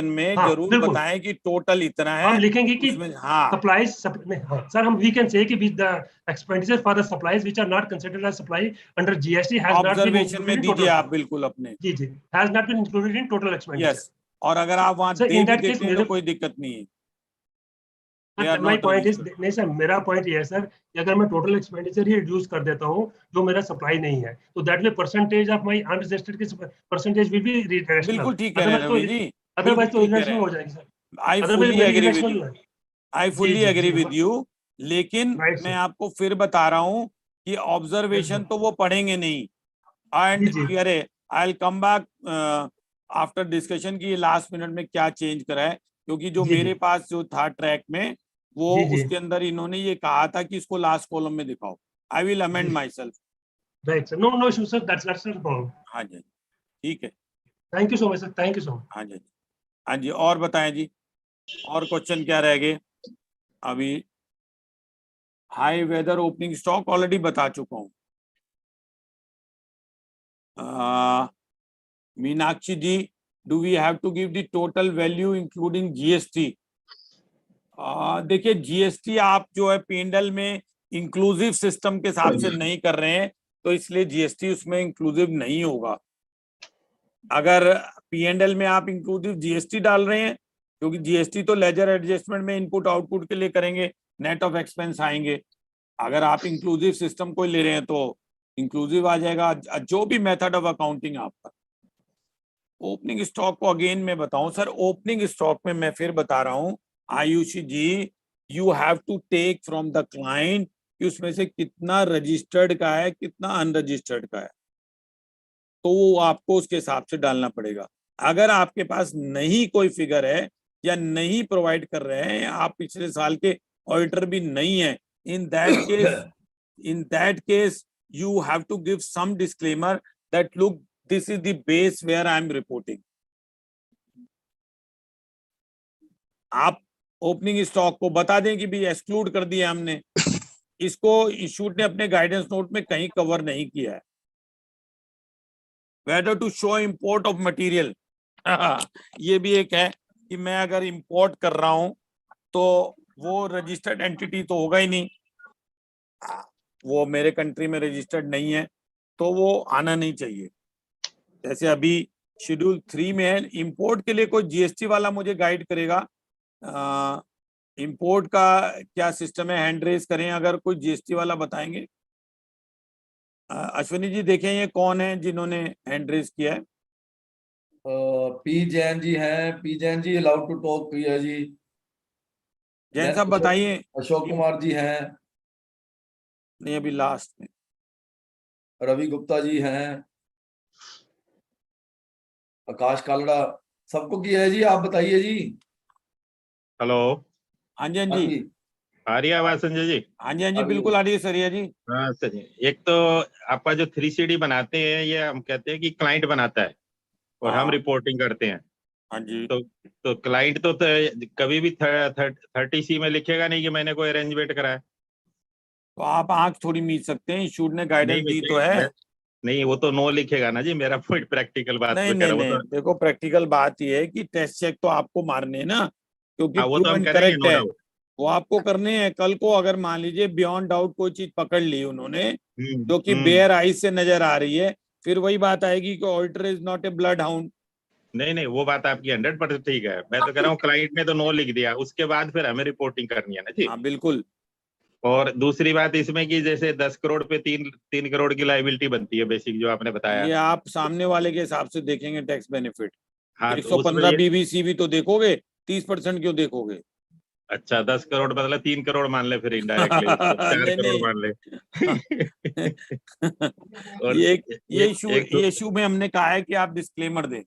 में जरूर बताएं कि टोटल इतना है. हम लिखेंगे कि हाँ, सप्लाईज सर, हम वी कैन से कि the expenditure for the supplies which are not considered as supply under GST has not been observation में दीजिए आप बिल्कुल अपने. जी has not been included in total expenditure. Yes, और अगर आप वहां दे भी देते हैं तो कोई दिक्कत नहीं है. माय पॉइंट इज, नहीं सर, मेरा पॉइंट ये है सर कि अगर मैं टोटल एक्सपेंडिचर ही रिड्यूस कर देता हूँ जो मेरा सप्लाई नहीं है, तो that way percentage of my unregistered की परसेंटेज विल बी रिडक्शन. बिल्कुल ठीक है रवि जी, अदरवाइज तो इरेशनल हो जाएगी sir. I fully agree with you. लेकिन मैं आपको फिर बता रहा हूँ कि ऑब्जर्वेशन तो वो पढ़ेंगे नहीं. एंड अरे I will come back after discussion की लास्ट मिनट में क्या चेंज करा है, क्योंकि जो मेरे पास जो था ट्रैक में वो उसके अंदर इन्होंने ये कहा था कि इसको लास्ट कॉलम में दिखाओ. I will amend myself. Right sir, no issue sir, that's not problem. हाँ जी, ठीक है. Thank you so much sir, thank you so much. हाँ जी, हाँ जी. और बताएं जी, और क्वेश्चन क्या रह गए अभी? Hi whether opening stock already बता चुका हूँ. Meenakshi ji, do we have to give the total value including GST? देखिए, जीएसटी आप जो है P&L में इंक्लूसिव सिस्टम के हिसाब से नहीं कर रहे हैं, तो इसलिए जीएसटी उसमें इंक्लूसिव नहीं होगा. अगर P&L में आप इंक्लूसिव जीएसटी डाल रहे हैं, क्योंकि जीएसटी तो लेजर एडजस्टमेंट में इनपुट आउटपुट के लिए करेंगे, नेट ऑफ एक्सपेंस आएंगे. अगर आप इंक्लूसिव सिस्टम को ले रहे हैं तो इंक्लूसिव आ जाएगा, जो भी मेथड ऑफ अकाउंटिंग आपका. ओपनिंग स्टॉक को अगेन मैं बताऊं सर, ओपनिंग स्टॉक में मैं फिर बता रहा हूं Ayushi ji, you have to take from the client कि उसमें से कितना रजिस्टर्ड का है, कितना अनरजिस्टर्ड का है, तो वो आपको उसके हिसाब से डालना पड़ेगा. अगर आपके पास नहीं कोई फिगर है या नहीं प्रोवाइड कर रहे हैं, आप पिछले साल के ऑडिटर भी नहीं है, in that case you have to give some disclaimer that look, this is the base where I am reporting. आप ओपनिंग स्टॉक को बता दें कि भी एक्सक्लूड कर दिया हमने, इसको इंस्टीट्यूट ने अपने गाइडेंस नोट में कहीं कवर नहीं किया है. Whether to show import of material, ये भी एक है कि मैं अगर इंपोर्ट कर रहा हूं तो वो रजिस्टर्ड एंटिटी तो होगा ही नहीं, वो मेरे कंट्री में रजिस्टर्ड नहीं है, तो वो आना नहीं चाहिए. जैसे अभी शेड्यूल 3 में है, इंपोर्ट के लिए कोई जीएसटी वाला मुझे गाइड करेगा. इंपोर्ट का क्या सिस्टम है, हैंड रेज करें अगर कोई जीएसटी वाला बताएंगे. अश्विनी जी देखें ये कौन है जिन्होंने हैंड रेज किया है. पी जैन जी हैं. P Jain ji allowed to talk. Priya ji, Jain साहब बताइए. अशोक कुमार जी हैं. नहीं, अभी लास्ट में रवि गुप्ता जी हैं. आकाश कालड़ा. सबको किया है जी, आप बताइए जी. हेलो. हाँ जी, हाँ जी, आ रही है आवाज संजय जी? हाँ जी, हाँ जी, बिल्कुल आ रही है सरिया जी. हाँ सर, एक तो आपका जो 3CD बनाते हैं, ये हम कहते हैं कि क्लाइंट बनाता है और हम रिपोर्टिंग करते हैं. हाँ जी. तो क्लाइंट तो कभी भी 30C में लिखेगा नहीं कि मैंने कोई अरेंजमेंट कराया. तो आप आंख थोड़ी मीच सकते हैं, इंस्टीट्यूट ने गाइडेंस दी तो है. नहीं, वो तो नो लिखेगा ना जी. मेरा पॉइंट प्रैक्टिकल बात नहीं, नहीं, नहीं, देखो प्रैक्टिकल बात ये है कि टेस्ट चेक तो आपको मारने हैं ना, क्योंकि वो तो हम करेंगे, करेक्ट है, वो आपको करने हैं. कल को अगर मान लीजिए बियॉन्ड डाउट कोई चीज पकड़ ली उन्होंने जो कि बेयर आईज से नजर आ रही है, फिर वही बात आएगी कि auditor is not a blood hound. नहीं, वो बात आपकी 100% ठीक है. मैं तो कह रहा हूँ क्लाइंट ने तो नो लिख दिया, उसके बाद फिर हमें रिपोर्टिंग करनी है ना जी. हाँ बिल्कुल. और दूसरी बात इसमें कि जैसे 10 करोड़ पे 3 करोड़ की लायबिलिटी बनती है बेसिक, जो आपने बताया. ये आप सामने वाले के हिसाब से देखेंगे टैक्स बेनिफिट. हाँ तो 115 उसमें बीबीसी भी तो देखोगे, 30% क्यों देखोगे? अच्छा 10 करोड़ मतलब 3 करोड़ मान ले फिर इनडायरेक्टली उसको 4 नहीं करोड़ नहीं। मान ले। और ये एक ये इशू में हमने कहा है कि आप डिस्क्लेमर दें।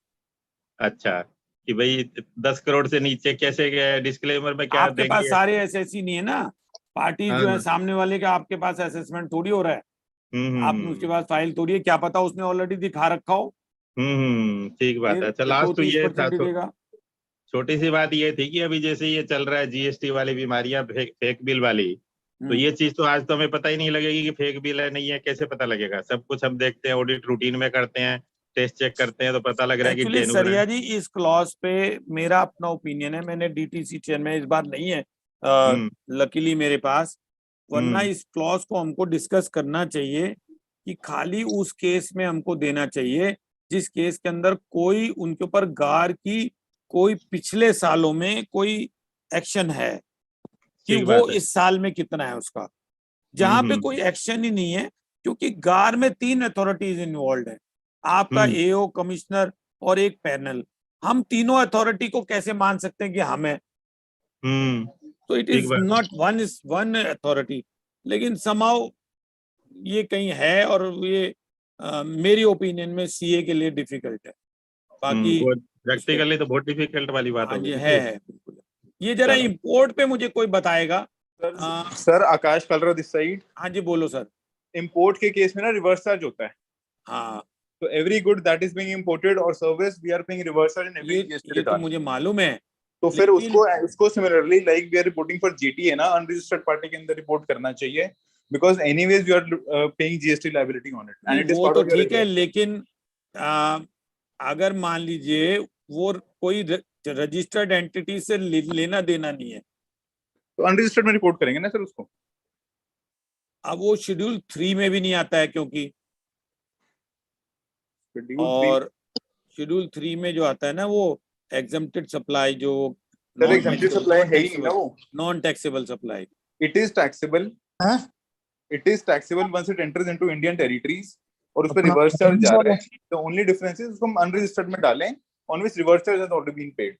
अच्छा कि भाई 10 करोड़ से नीचे कैसे गए, डिस्क्लेमर में क्या आपके पास देंगे? सारे एसएससी नहीं है ना, पार्टी जो है हाँ। सामने वाले का, आपके पास असेसमेंट थोड़ी हो रहा है, आपने उसके पास फाइल थोड़ी है, क्या पता उसने ऑलरेडी दिखा रखा हो, ठीक बात है। अच्छा फिर तो लास्ट तो ये था, 30% दिखेगा। छोटी सी बात ये थी कि अभी जैसे ये चल रहा है जीएसटी वाली बीमारियां, फेक बिल वाली, तो ये चीज तो आज तो हमें पता ही नहीं लगेगी कि फेक बिल है नहीं है, कैसे पता लगेगा? सब कुछ हम देखते हैं, ऑडिट रूटीन में करते हैं, टेस्ट चेक करते हैं, तो पता लग रहा है कि एक्चुअली जेन्युइन है। सरिया जी, इस क्लॉज पे मेरा अपना ओपिनियन है, मैंने डीटीसी चेयरमैन इस बार नहीं है हम्म लकीली मेरे पास, वरना हम्म इस क्लॉज को हमको डिस्कस करना चाहिए कि खाली उस केस में हमको देना चाहिए जिस केस के अंदर कोई उनके ऊपर गार की कोई पिछले सालों में कोई एक्शन है कि ठीक वो बात है। इस साल में कितना है उसका। जहां पे हम्म कोई एक्शन ही नहीं है, क्योंकि गार में 3 अथॉरिटीज इन्वॉल्व है, आपका हम्म एओ, कमिश्नर और एक पैनल, हम तीनों अथॉरिटी को कैसे मान सकते हैं कि हम है? तो इट ठीक इज बात। नॉट वन अथॉरिटी, लेकिन समाउ ये कहीं है, और ये मेरी ओपिनियन में सीए के लिए डिफिकल्ट है, बाकी वो उस पे प्रैक्टिकली तो बहुत डिफिकल्ट वाली बात हाँ हो जी गई। है बिल्कुल। ये जरा चलो। इंपोर्ट पे मुझे कोई बताएगा। सर आकाश कलरा दिस साइड। हाँ जी बोलो सर। इंपोर्ट के केस में ना रिवर्स चार्ज होता है, हाँ तो every good that is being imported और service we are paying reverse charge in every GST ये तो रिटर्न। मुझे मालूम है, तो फिर लेकिन उसको similarly like we are reporting for GT है ना, अनरजिस्टर्ड पार्टी के अंदर रिपोर्ट करना चाहिए, because anyways you are paying GST liability on it and नहीं इट इज वो पार्ट तो ऑफ योर ठीक है, रिटर्न। लेकिन आ, अगर मान लीजिए वो कोई रजिस्टर्ड एंटिटी से लेना देना नहीं है, तो अनरजिस्टर्ड में रिपोर्ट करेंगे ना सर उसको। अब वो शेड्यूल 3 में भी नहीं आता है, क्योंकि शेड्यूल 3 और शेड्यूल 3 में जो आता है ना वो एग्जम्प्टेड सप्लाई, जो सर एग्जम्प्टेड सप्लाई है ही नहीं ना वो। Non taxable supply. It is taxable, it is taxable once it enters into Indian territories और उस पर रिवर्स चार्ज जा रहा है। द ओनली डिफरेंस इज उसको हम अनरजिस्टर्ड में डालें on which reverse charge has already been paid.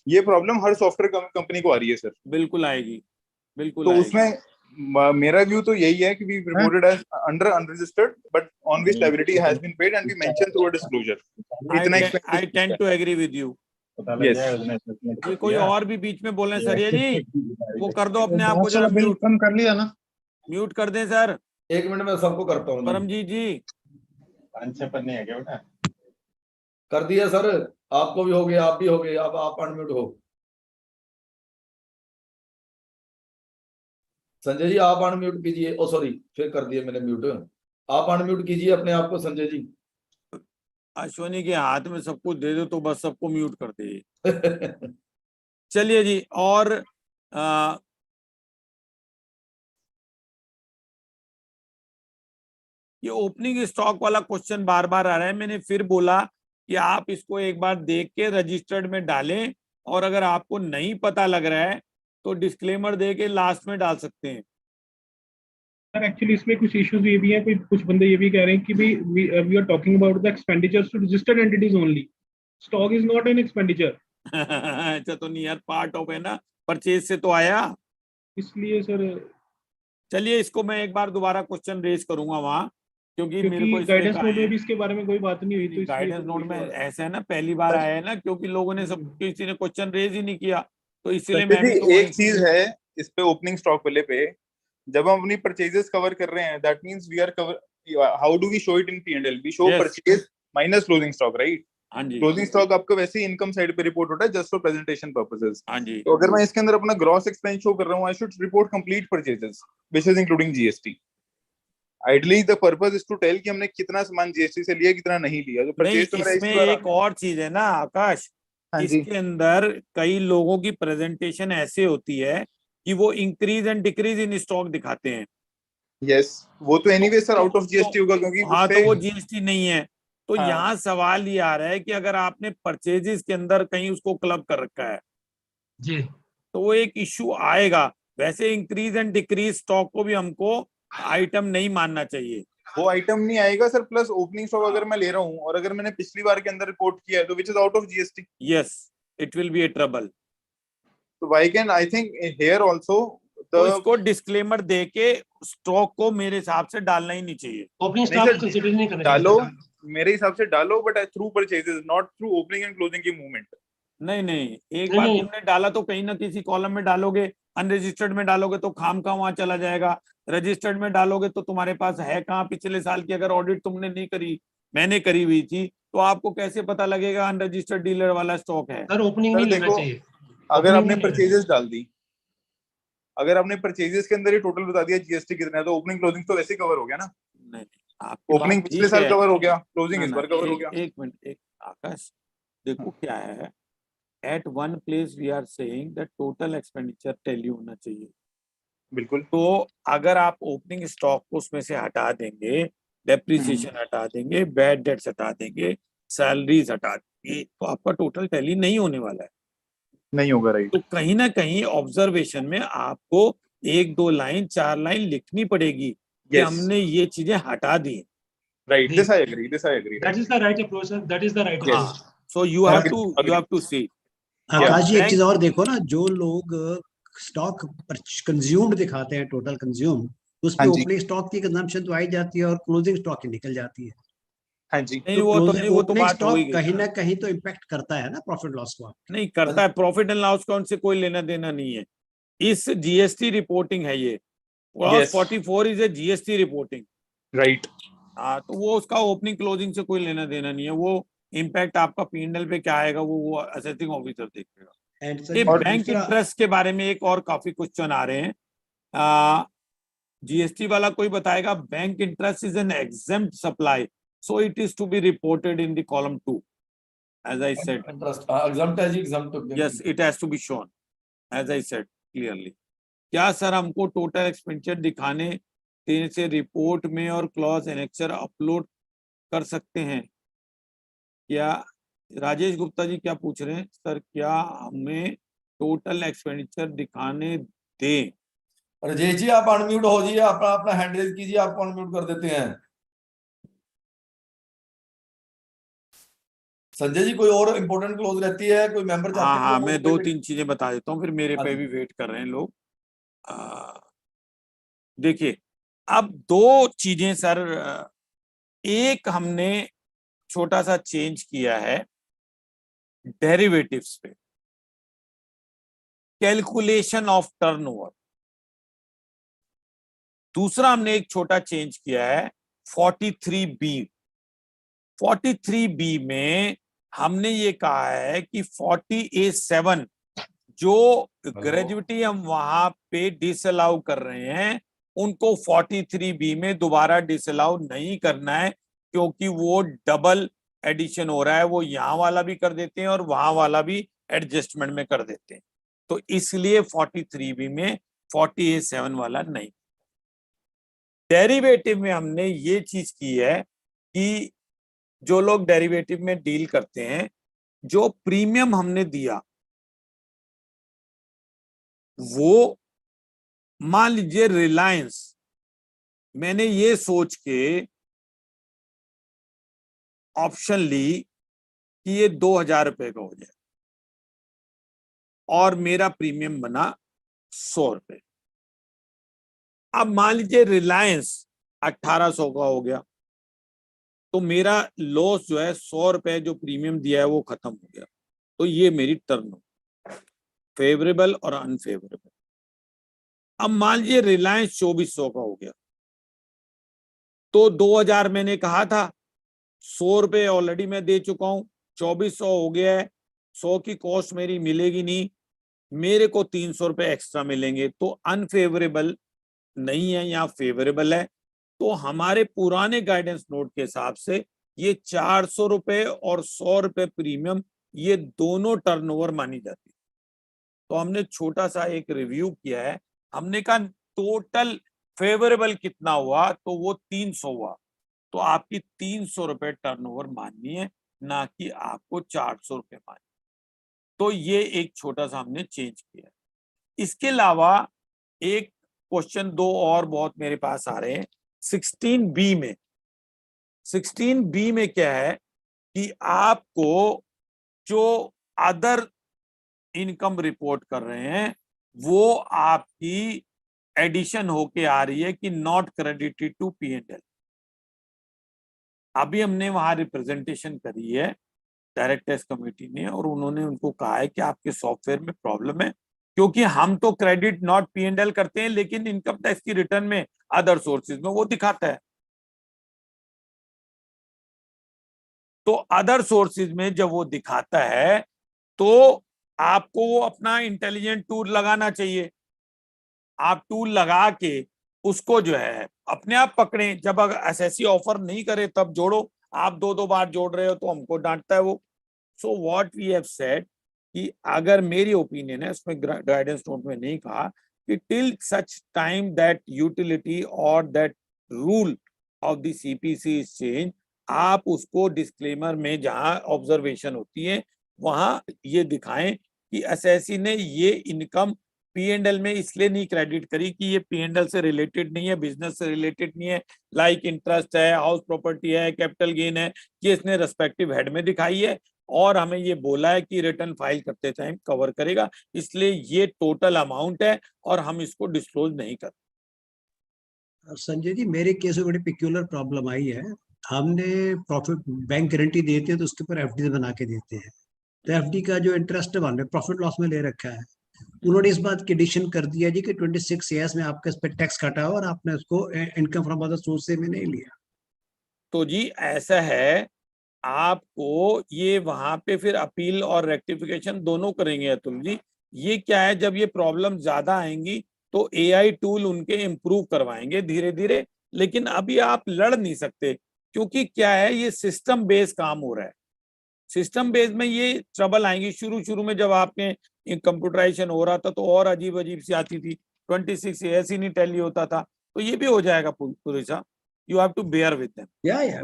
ये प्रॉब्लम हर सॉफ्टवेयर कंपनी को आ रही है सर। बिल्कुल आएगी, बिल्कुल तो आएगी। उसमें मेरा व्यू तो यही है कि we reported as under unregistered but on which liability has been paid and we mention through a disclosure. इतना I tend to agree with you. Yes. कोई और भी बीच में बोले सरिया जी, वो कर दो अपने आप को जरा बिल म्यूट, कम कर लिया ना। म्यूट कर दें सर। 1 मिनट में सबको करता हूँ। परमजीत जी 5-6 पन्ने है क्या बेटा? कर दिया सर, आपको भी हो गया, आप भी हो गए, अब आप अनम्यूट हो। संजय जी आप अनम्यूट कीजिए। ओ सॉरी, फिर कर दिया मैंने म्यूट। आप अनम्यूट कीजिए अपने आप को संजय जी। अश्वनी के हाथ में सब कुछ दे दो तो बस सबको म्यूट कर दे। चलिए जी, और ये ओपनिंग स्टॉक वाला क्वेश्चन बार बार आ रहा है, मैंने फिर बोला कि आप इसको एक बार देख के रजिस्टर्ड में डालें, और अगर आपको नहीं पता लग रहा है तो डिस्क्लेमर दे के लास्ट में डाल सकते हैं। सर एक्चुअली इसमें कुछ इश्यूज ये भी हैं, कुछ बंदे ये भी कह रहे हैं कि we are talking about the expenditures to registered entities only, stock is not an expenditure. अच्छा तो नियर पार्ट ऑफ है ना, परचेज से तो आया, इसलिए सर चलिए इसको मैं एक बार दोबारा क्वेश्चन रेज करूंगा वहां, क्योंकि मेरे को इसमें गाइडेंस नोट में भी इसके बारे में कोई बात नहीं हुई, तो गाइडेंस नोट में ऐसा है ना, पहली बार आया है ना, क्योंकि लोगों ने सब किसी ने क्वेश्चन रेज ही नहीं किया, तो इसलिए मैं भी तो एक चीज है इस पे ओपनिंग स्टॉक वाले पे, जब हम अपनी परचेजेस कवर कर रहे हैं that means we are cover, how do we show it in P&L? We show purchase minus closing stock, right? हाँ जी, क्लोजिंग स्टॉक आपका वैसे ही इनकम साइड पे रिपोर्ट होता है जस्ट फॉर प्रेजेंटेशन पर्पसेस। हाँ जी, तो अगर मैं इसके अंदर अपना ग्रॉस एक्सपेंस शो कर रहा हूं, I should report complete purchases which is including GST. Ideally the purpose is to tell कि हमने कितना सामान जीएसटी से लिया, कितना नहीं लिया। तो परचेज तो मेरा इसमें एक और चीज है ना आकाश, इसके अंदर कई लोगों की प्रेजेंटेशन ऐसे होती है कि वो increase and decrease in stock दिखाते हैं। यस, वो तो anyway sir out of GST होगा, क्योंकि हाँ तो वो जीएसटी नहीं है। तो हाँ। यहाँ सवाल ये आ रहा है कि अगर आपने परचेजेस के अंदर कहीं उसको क्लब कर रखा है जी, तो वो एक इश्यू आएगा। वैसे इंक्रीज एंड डिक्रीज स्टॉक को भी हमको आइटम नहीं मानना चाहिए। वो आइटम नहीं आएगा सर, प्लस ओपनिंग स्टॉक अगर मैं ले रहा हूँ और अगर मैंने पिछली बार के अंदर रिपोर्ट किया है तो which is out of GST, yes it will be a trouble. तो why can I think here also तो इसको डिस्क्लेमर दे के स्टॉक को मेरे हिसाब से डालना ही नहीं चाहिए। ओपनिंग नहीं स्टॉक सर, कंसीडर नहीं करना डालो, चाहिए। मेरे हिसाब से डालो, but through purchases, not through opening and closing की मूवमेंट। नहीं नहीं, एक नहीं, बार नहीं। तुमने डाला तो कहीं ना किसी कॉलम में डालोगे, अनरजिस्टर्ड में डालोगे तो खाम का वहां चला जाएगा, रजिस्टर्ड में डालोगे तो तुम्हारे पास है कहाँ पिछले साल की अगर ऑडिट तुमने नहीं करी, मैंने करी हुई थी, तो आपको कैसे पता लगेगा अनरजिस्टर्ड डीलर वाला स्टॉक है। सर ओपनिंग सर नहीं लेना देखो, चाहिए। अगर Opening आपने नहीं लेना परचेजेस डाल दी, अगर आपने परचेजेस के अंदर ही टोटल बता दिया जीएसटी कितना है, तो ओपनिंग क्लोजिंग तो वैसे ही कवर हो गया ना। नहीं आपकी बात ओपनिंग पिछले ठीक साल है। कवर हो गया, क्लोजिंग ना इस ना बार कवर हो गया। एक मिनट, एक आकाश देखो क्या है, at one place we are saying that total expenditure tally होना चाहिए। बिल्कुल। तो अगर आप ओपनिंग स्टॉक को उसमें से हटा देंगे, डेप्रिसिएशन हटा देंगे, बैड डेट्स हटा देंगे, सैलरीज हटा देंगे, तो आपका टोटल टैली नहीं होने वाला है। नहीं होगा, राइट। तो कहीं ना कहीं ऑब्जर्वेशन में आपको 1-2 लाइन 4 लाइन लिखनी पड़ेगी कि Yes. हमने ये चीजें हटा दी। Right. This I agree. This I agree. That is the right approach, sir. That is the right Yes. approach. So you have to see. आकाश जी एक बैंक- चीज और देखो ना, जो लोग स्टॉक कंज्यूम्ड दिखाते हैं, टोटल कंज्यूम, उसमें हाँ जी। ओपनिंग स्टॉक की कंजम्पशन तो आई जाती है और क्लोजिंग स्टॉक की निकल जाती है। हाँ जी। नहीं वो तो नहीं, वो तो ओपनिंग बात हो ही स्टॉक गई। कहीं ना कहीं तो इम्पैक्ट करता है ना प्रॉफिट लॉस को। नहीं करता है, प्रॉफिट एंड लॉस अकाउंट से कोई लेना देना नहीं है, इस जीएसटी रिपोर्टिंग है ये। Yes. 44 is a GST reporting. Right. हाँ तो वो उसका ओपनिंग क्लोजिंग से कोई लेना देना नहीं है, वो इम्पैक्ट आपका पीएनएल पे क्या आएगा वो असेसिंग ऑफिसर देखेगा। ये बैंक इंटरेस्ट के बारे में एक और काफी क्वेश्चन आ रहे हैं, जीएसटी वाला कोई बताएगा, bank interest is an exempt supply, so it is to be reported in the column 2 as I said. Interest exempt है जी, exempt हो गया। Yes, it has to be shown as I said clearly. क्या sir हमको total expenditure दिखाने देने से report में और क्लॉज एनेक्चर अपलोड कर सकते हैं क्या? राजेश गुप्ता जी क्या पूछ रहे हैं सर, क्या हमें टोटल एक्सपेंडिचर दिखाने दें? राजेश जी आप अनम्यूट हो जाइए, अपना अपना हैंड रेज कीजिए, आपको अनम्यूट कर देते हैं। संजय जी कोई और इम्पोर्टेंट क्लोज रहती है, कोई मेंबर चाहते हैं? हाँ मैं 2-3 चीजें बता देता हूँ, फिर मेरे हाँ पे जी। भी वेट कर रहे हैं लोग। देखिए अब 2 चीजें सर, एक हमने छोटा सा चेंज किया है डेरिवेटिव्स पे, कैलकुलेशन ऑफ टर्नओवर। दूसरा हमने एक छोटा चेंज किया है 43B। 43B में हमने ये कहा है कि 40A7 जो ग्रेजुएटी हम वहां पे डिसअलाउ कर रहे हैं, उनको 43B में दोबारा डिसअलाउ नहीं करना है, क्योंकि वो डबल एडिशन हो रहा है, वो यहाँ वाला भी कर देते हैं और वहां वाला भी एडजस्टमेंट में कर देते हैं, तो इसलिए 43B में 40A7 वाला नहीं। डेरिवेटिव में हमने ये चीज की है कि जो लोग डेरिवेटिव में डील करते हैं, जो प्रीमियम हमने दिया वो, मान लीजिए रिलायंस, मैंने ये सोच के ऑप्शन ली कि ये 2000 रुपए का हो जाए और मेरा प्रीमियम बना 100 रुपए। अब मान लीजिए रिलायंस 1800 का हो गया, तो मेरा लॉस जो है 100 रुपए जो प्रीमियम दिया है वो खत्म हो गया। तो ये मेरी टर्न फेवरेबल और अनफेवरेबल। अब मान लीजिए रिलायंस 2400 का हो गया, तो 2000 मैंने कहा था, 100 रुपए ऑलरेडी मैं दे चुका हूं, 2400 हो गया है, 100 की कॉस्ट मेरी मिलेगी नहीं, मेरे को 300 रुपए एक्स्ट्रा मिलेंगे, तो अनफेवरेबल नहीं है या फेवरेबल है। तो हमारे पुराने गाइडेंस नोट के हिसाब से ये 400 रुपए और 100 रुपए प्रीमियम, ये दोनों टर्नओवर मानी जाती है। तो हमने छोटा सा एक रिव्यू किया है, हमने कहा टोटल फेवरेबल कितना हुआ, तो वो 300 हुआ, तो आपकी 300 रुपए टर्नओवर माननी है, ना कि आपको 400 रुपए माननी। तो ये एक छोटा सा हमने चेंज किया है। इसके अलावा एक क्वेश्चन 2 और बहुत मेरे पास आ रहे हैं, 16B में 16B में क्या है कि आपको जो अदर इनकम रिपोर्ट कर रहे हैं वो आपकी एडिशन होके आ रही है कि नॉट क्रेडिटेड टू P&L। अभी हमने वहां रिप्रेजेंटेशन करी है डायरेक्ट टैक्स कमेटी ने, और उन्होंने उनको कहा है कि आपके सॉफ्टवेयर में प्रॉब्लम है, क्योंकि हम तो क्रेडिट नॉट P&L करते हैं लेकिन इनकम टैक्स की रिटर्न में अदर सोर्सेज में वो दिखाता है। तो अदर सोर्सेज में जब वो दिखाता है तो आपको वो अपना इंटेलिजेंट टूल लगाना चाहिए। आप टूल लगा के उसको जो है अपने आप पकड़ें। जब अगर एसएससी ऑफर नहीं करे तब जोड़ो, आप 2-2 बार जोड़ रहे हो तो हमको डांटता है वो। So what we have said कि अगर मेरी ओपिनियन है, उसमें गाइडेंस नोट में नहीं कहा कि till such time that utility और that rule of the CPC is change, आप उसको डिस्क्लेमर में जहां ऑब्जर्वेशन होती है वहां ये दिखाएं कि एसएससी ने ये इनकम P&L में इसलिए नहीं क्रेडिट करी कि ये P&L से रिलेटेड नहीं है, बिजनेस से रिलेटेड नहीं है, लाइक इंटरेस्ट है, हाउस प्रॉपर्टी है, कैपिटल गेन है, ये इसने रेस्पेक्टिव हेड में दिखाई है और हमें ये बोला है कि रिटर्न फाइल करते टाइम कवर करेगा, इसलिए ये टोटल अमाउंट है और हम इसको डिस्क्लोज नहीं करते। संजय जी, मेरे केस में बड़ी पिक्यूलर प्रॉब्लम आई है। हमने प्रॉफिट बैंक गारंटी देते हैं तो उसके ऊपर एफडी बना के देते हैं, तो एफडी का जो इंटरेस्ट है हमने प्रॉफिट लॉस में ले रखा है। उन्होंने इस बात की एडिशन कर दिया जी कि 26 ईयर्स में आपका इस पे टैक्स काटा और आपने उसको इनकम फ्रॉम अदर सोर्स से में नहीं लिया। तो जी ऐसा है, आपको ये वहां पे फिर अपील और रेक्टिफिकेशन दोनों करेंगे अतुल जी। ये क्या है, जब ये प्रॉब्लम ज्यादा आएंगी तो एआई टूल उनके इम्प्रूव करवाएंगे धीरे धीरे, लेकिन अभी आप लड़ नहीं सकते क्योंकि क्या है, ये सिस्टम बेस्ड काम हो रहा है। सिस्टम बेस में ये ट्रबल आएंगी। शुरू में जब आपने कंप्यूटराइजेशन हो रहा था तो और अजीब अजीब सी आती थी, 26 ऐसी नहीं टैली होता था, तो ये भी हो जाएगा पुरेसा। You have to bear with them.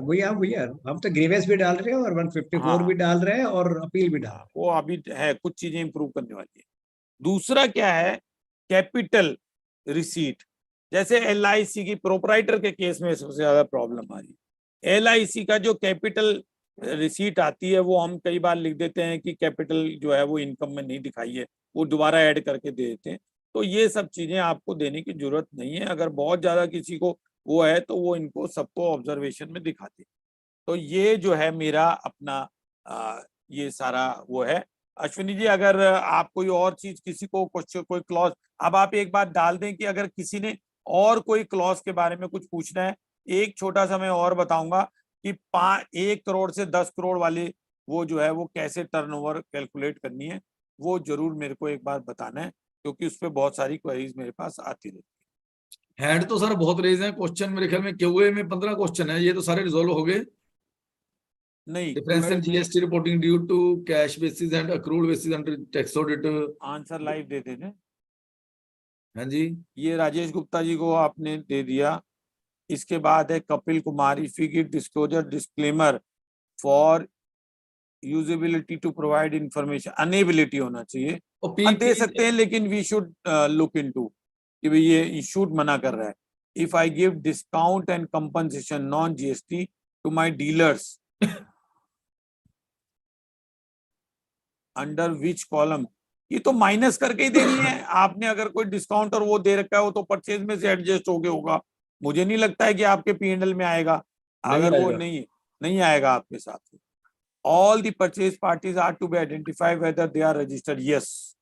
we are हम तो ग्रीवेंस भी डाल रहे हैं और 154 भी डाल रहे हैं और अपील भी डाल रहे हैं। वो अभी है, कुछ चीजें इंप्रूव करने वाली है। दूसरा क्या है, कैपिटल रिसीट। जैसे LIC की प्रोपराइटर के केस में सबसे ज्यादा प्रॉब्लम आ रही है। LIC का जो कैपिटल रिसीट आती है वो हम कई बार लिख देते हैं कि कैपिटल जो है वो इनकम में नहीं दिखाई है, वो दोबारा ऐड करके दे देते हैं। तो ये सब चीजें आपको देने की जरूरत नहीं है। अगर बहुत ज्यादा किसी को वो है तो वो इनको सबको ऑब्जर्वेशन में दिखाते। तो ये जो है मेरा अपना ये सारा वो है। अश्विनी जी, अगर आप कोई और चीज किसी को कोई क्लॉज, अब आप एक बात डाल दें कि अगर किसी ने और कोई क्लॉज के बारे में कुछ पूछना है, एक छोटा सा मैं और बताऊंगा कि 1 करोड़ से 10 करोड़ वाली वो जो है वो कैसे टर्नओवर कैलकुलेट करनी है, वो जरूर मेरे को एक बार बताना है, क्योंकि उस पर बहुत सारी क्वेरीज मेरे पास आती रहती है। हैंड तो सर बहुत रेज हैं, क्वेश्चन मेरे ख्याल में क्यूए में 15 क्वेश्चन है, ये तो सारे रिजॉल्व हो गए। नहीं, difference in GST reporting due to cash basis and accrued basis under tax audit. Answer live दे देते। हाँ जी, ये राजेश गुप्ता जी को आपने दे दिया। इसके बाद है Kapil Kumar, if you give disclosure disclaimer for usability to provide information, inability होना चाहिए। दे सकते हैं लेकिन वी शुड लुक इनटू कि भाई ये इशूड मना कर रहा है। If I give discount and compensation non GST to my dealers under which column, ये तो माइनस करके ही देनी है आपने। अगर कोई डिस्काउंट और वो दे रखा है वो तो परचेज में से एडजस्ट हो गया होगा। मुझे नहीं लगता है कि आपके P&L में आएगा। अगर वो नहीं आएगा आपके साथ। All the purchase parties are to be identify whether they are registered. Yes.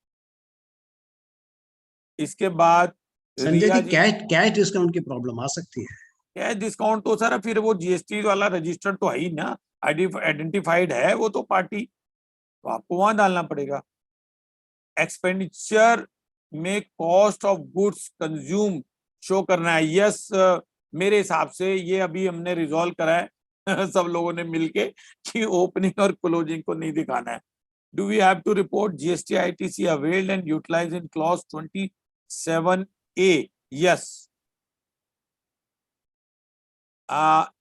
इसके बाद संजय जी, कैश डिस्काउंट की प्रॉब्लम आ सकती है। कैश डिस्काउंट तो सर फिर वो जीएसटी वाला रजिस्टर्ड तो है ही ना, आइडेंटिफाइड है वो तो पार्टी, तो आपको वहां डालना पड़ेगा। एक्सपेंडिचर में cost of goods consume show करना है। यस, मेरे हिसाब से ये अभी हमने रिजॉल्व करा है सब लोगों ने मिलके कि ओपनिंग और क्लोजिंग को नहीं दिखाना है। Do we have to report GST ITC availed and utilise in clause 27A? Yes.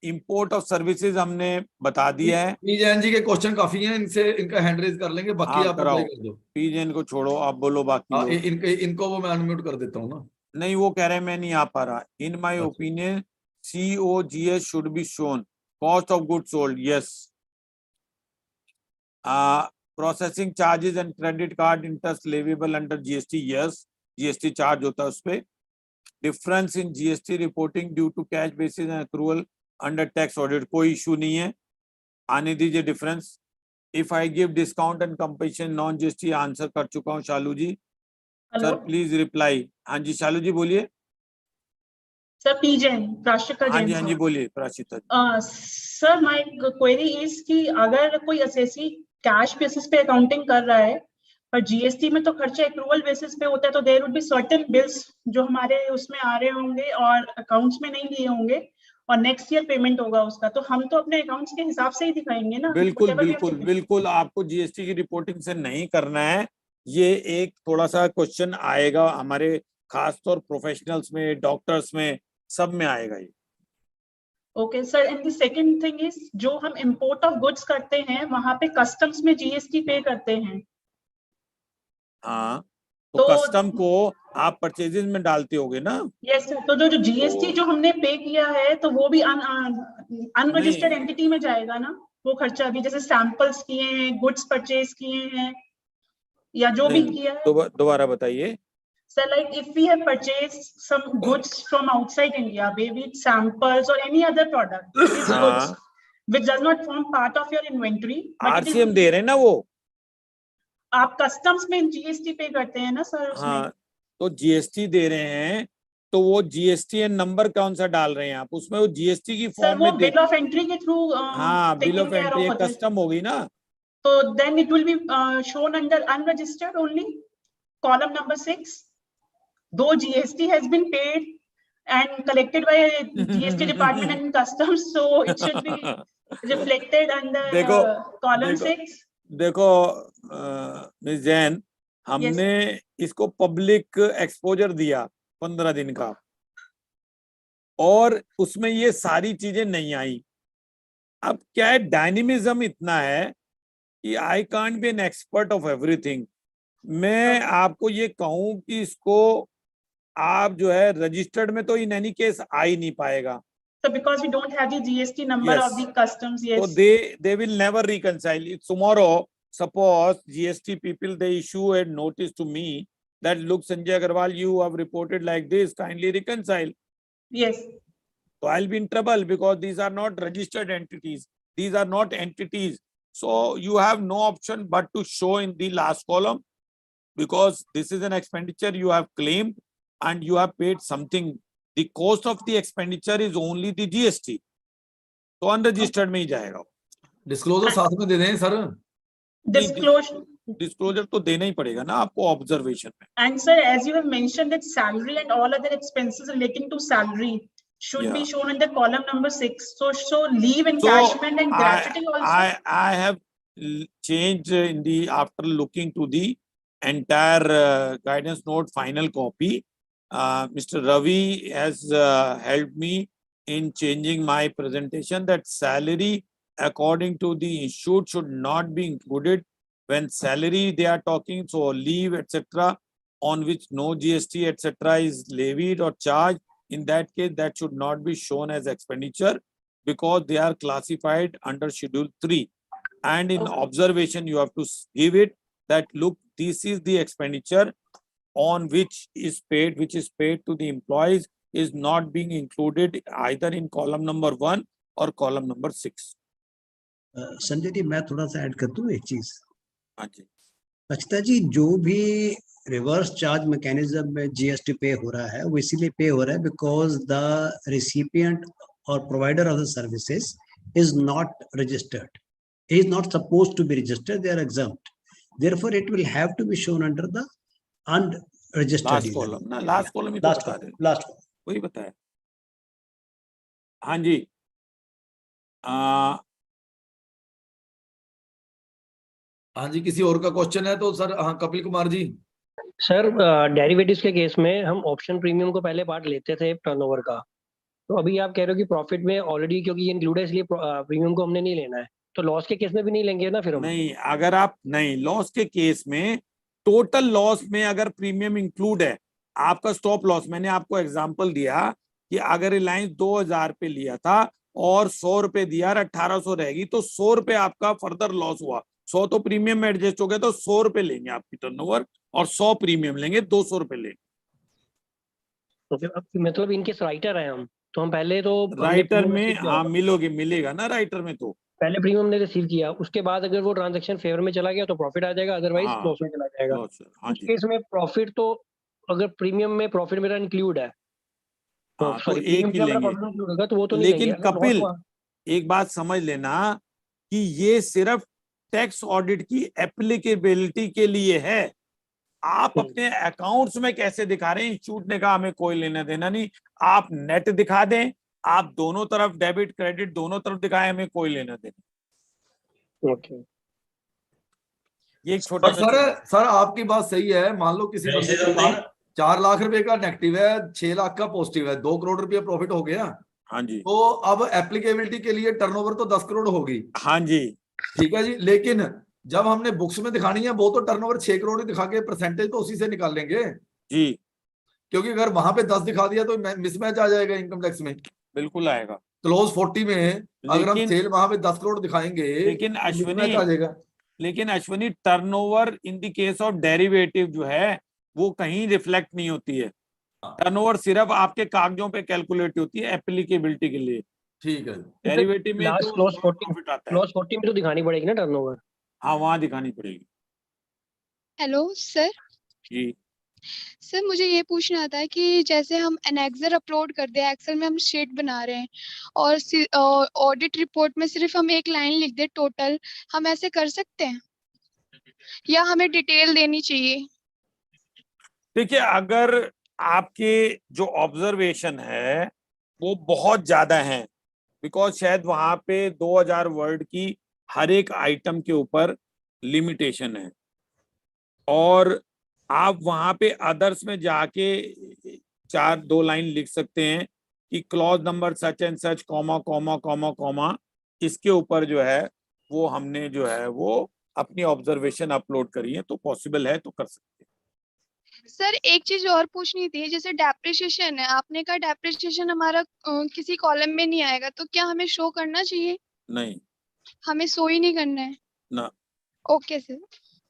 Import of services हमने बता दिया है। पीजैन जी के क्वेश्चन काफी हैं, इनसे इनका हैंड रेज कर लेंगे, बाकी आप अप्लाई कर दो। पीजैन को छोड़ो, आप बोलो बाकी। इनको वो मैं अनम्यूट कर देता हूँ ना। नहीं, वो कह रहे हैं मैं नहीं आ पा रहा। In my opinion COGS should be shown. Cost of goods sold, yes. Processing charges and credit card interest leviable under GST, yes. GST charge होता है उस पे. Difference in GST reporting due to cash basis and accrual under tax audit, कोई issue नहीं है. आने दीजिए difference. If I give discount and compensation non GST, answer कर चुका हूँ Shalu ji. Sir please reply. हाँ जी शालू जी बोलिए. सर पी जैन, प्राशिका हाँ जैन. जी, हाँ जी बोलिए प्राशिता. सर माय क्वेरी इज कि अगर कोई एसएससी कैश बेसिस पे अकाउंटिंग कर रहा है पर जीएसटी में तो खर्चा एक्रूवल बेसिस पे होता है, तो there would be certain bills जो हमारे उसमें आ रहे होंगे और अकाउंट्स में नहीं लिए होंगे और नेक्स्ट ईयर पेमेंट होगा उसका, तो हम तो अपने अकाउंट्स के हिसाब से ही दिखाएंगे ना. बिल्कुल बिल्कुल बिल्कुल. आपको जीएसटी की रिपोर्टिंग से नहीं करना है. ये एक थोड़ा सा क्वेश्चन आएगा हमारे खासतौर प्रोफेशनल्स में, डॉक्टर्स में, सब में आएगा ये. Okay sir. And the second thing is जो हम इंपोर्ट ऑफ गुड्स करते हैं वहां पे कस्टम्स में जीएसटी पे करते हैं. हाँ तो कस्टम को आप परचेजेस में डालते होगे ना. Yes sir. तो जो जीएसटी जो हमने पे किया है तो वो भी अनरजिस्टर्ड एंटिटी में जाएगा ना वो खर्चा भी, जैसे सैंपल्स किए हैं, गुड्स परचेज किए हैं या जो भी किया है. दोबारा बताइए. So like if we have purchased some goods from outside India, maybe it's samples or any other product, these goods which does not form part of your inventory. RCM दे रहे हैं ना वो. आप कस्टम्स में जीएसटी पे करते हैं ना सर उसमें. हाँ तो जीएसटी दे रहे हैं तो वो जीएसटीएन नंबर कौन सा डाल रहे हैं आप उसमें? वो जीएसटी की फॉर्म में बिल ऑफ एंट्री के थ्रू. हाँ बिल ऑफ एंट्री कस्टम होगी ना. तो then it will be shown under unregistered only, column number 6. Though GST has been paid and collected by GST department and customs, so it should be reflected under column 6. देखो miss Jain, हमने इसको public exposure दिया 15 दिन का और उसमें ये सारी चीजें नहीं आई. अब क्या है, डायनेमिज्म इतना है कि I can't be an expert of everything. मैं आपको ये कहूं कि इसको आप जो है रजिस्टर्ड में तो इन एनी केस आ ही नहीं पाएगा. So because we don't have the GST number of the customs, yes. So they will never reconcile. If tomorrow, suppose GST people they issue a notice to me that look Sanjay Agarwal, you have reported like this, kindly reconcile. Yes. So I'll be in trouble because these are not registered entities. These are not entities. So you have no option but to show in the last column because this is an expenditure you have claimed and you have paid something. The cost of the expenditure is only the GST. तो unregistered में ही जाएगा. Disclosure साथ में दे दें sir. Disclosure तो देना ही पड़ेगा ना आपको ऑब्जर्वेशन में. And sir, as you have mentioned that salary and all other expenses relating to salary should be shown in the column number 6. So leave encashment and gratuity also. I have changed in the after looking to the entire guidance note final copy. Mr. Ravi has helped me in changing my presentation that salary according to the institute should not be included when salary they are talking. So leave etc. on which no GST etc. is levied or charged. In that case, that should not be shown as expenditure because they are classified under Schedule 3. And in observation, you have to give it that look, this is the expenditure on which is paid to the employees is not being included either in column number 1 or column number 6. Sanjay ji मैं थोड़ा सा add कर दूं एक चीज. हाँ जी. अक्षता जी, जो भी रिवर्स चार्ज मैकेनिज्म में जीएसटी पे हो रहा है वो इसीलिए पे हो रहा है बिकॉज द रिसिपिएंट और provider of the services is not registered. He is not supposed to be registered. They are exempt. Therefore, it will have to be shown under the unregistered. Last column, ना last column ही तो बता रहे हैं. Last column. वही बताया. हाँ जी. हाँ जी, किसी और का क्वेश्चन है तो सर. हाँ कपिल कुमार जी. सर डेरिवेटिव्स के केस में हम ऑप्शन प्रीमियम को पहले पार्ट लेते थे टर्नओवर का, तो अभी आप कह रहे हो कि प्रॉफिट में ऑलरेडी क्योंकि ये इंक्लूड है इसलिए प्रीमियम को हमने नहीं लेना है, तो लॉस के केस में भी नहीं लेंगे ना फिर हम? नहीं, अगर आप नहीं लॉस के केस में टोटल लॉस में अगर प्रीमियम इंक्लूड है, आपका स्टॉप लॉस मैंने आपको एग्जांपल दिया कि अगर रिलायंस 2000 पे लिया था और 100 रुपए दिया और 1800 रहेगी, तो 100 रुपए आपका फर्दर लॉस हुआ। 100 तो प्रीमियम में एडजस्ट हो गया, तो 100 रुपए लेंगे आपकी टर्नओवर और 100 प्रीमियम लेंगे, 200 रुपए लेंगे। मतलब इनके राइटर है हम, तो हम पहले तो राइटर में हाँ मिलेगा ना, राइटर में तो पहले प्रीमियम ने रिसीव किया, उसके बाद अगर वो ट्रांजैक्शन फेवर में चला गया तो प्रॉफिट आ जाएगा, अदरवाइज हाँ, लॉस में चला जाएगा। हाँ इस जी। केस में प्रॉफिट तो अगर प्रीमियम में प्रॉफिट मेरा इंक्लूड है, हाँ, तो सॉरी एक प्रीमियम ही में मेरा लेंगे। प्रॉफिट इंक्लूड होगा तो वो तो नहीं लेकिन लेंगे। अगर loss कपिल हुआ- एक बात समझ लेना कि ये सिर्फ टैक्स ऑडिट की एप्लीकेबिलिटी के लिए है। आप अपने अकाउंट्स में कैसे दिखा रहे हैं, इंस्टीट्यूट ने कहा हमें कोई लेना देना नहीं। आप नेट दिखा दें, आप दोनों तरफ डेबिट क्रेडिट दोनों तरफ दिखाएं, हमें कोई लेना देना। ओके, ये एक छोटा सा सर आपकी बात सही है। मान लो किसी बंदे के पास 4 लाख रुपए का नेगेटिव है, 6 लाख का पॉजिटिव है, 2 करोड़ रुपया प्रॉफिट हो गया। हाँ जी, तो अब एप्लीकेबिलिटी के लिए टर्नओवर तो 10 करोड़ होगी। हाँ जी, ठीक है जी, लेकिन जब हमने बुक्स में दिखानी है वो तो टर्नओवर 6 करोड़ ही दिखा के परसेंटेज तो उसी से निकाल लेंगे जी, क्योंकि अगर वहां पे 10 दिखा दिया तो मिसमैच आ जाएगा इनकम टैक्स में। बिल्कुल आएगा। क्लोज 40 में अगर हम लेकिन सेल वहां पे 10 करोड़ दिखाएंगे लेकिन तो mismatch आ जाएगा। Ashwini turnover in the case of derivative जो है वो कहीं रिफ्लेक्ट नहीं होती है। टर्नओवर सिर्फ आपके कागजों पे कैलकुलेट होती है एप्लीकेबिलिटी के लिए। ठीक है, डेरिवेटिव में लास्ट तो क्लोज 40 प्रॉफिट आता है। क्लोज 40 में तो दिखानी पड़ेगी ना टर्नओवर। हाँ, वहां दिखानी पड़ेगी। Hello sir. जी सर मुझे ये पूछना था कि जैसे हम एनेक्सर अपलोड कर दिया, एक्सेल में हम शीट बना रहे हैं और ऑडिट रिपोर्ट में सिर्फ हम एक लाइन लिख दे टोटल, हम ऐसे कर सकते हैं या हमें डिटेल देनी चाहिए? देखिए, अगर आपके जो ऑब्जर्वेशन है वो बहुत ज्यादा है, बिकॉज शायद वहां पे 2000 वर्ड की हर एक आइटम के ऊपर लिमिटेशन है, और आप वहां पे अदर्स में जाके 2 लाइन लिख सकते हैं कि clause number such and such comma comma comma comma, इसके ऊपर जो है वो हमने जो है वो अपनी ऑब्जर्वेशन अपलोड करी है, तो पॉसिबल है तो कर सकते हैं। सर एक चीज और पूछनी थी, जैसे डेप्रिसिएशन है, आपने कहा डेप्रिसिएशन हमारा किसी कॉलम में नहीं आएगा, तो क्या हमें शो करना चाहिए? नहीं, हमें शो ही नहीं करना है? ना। Okay sir,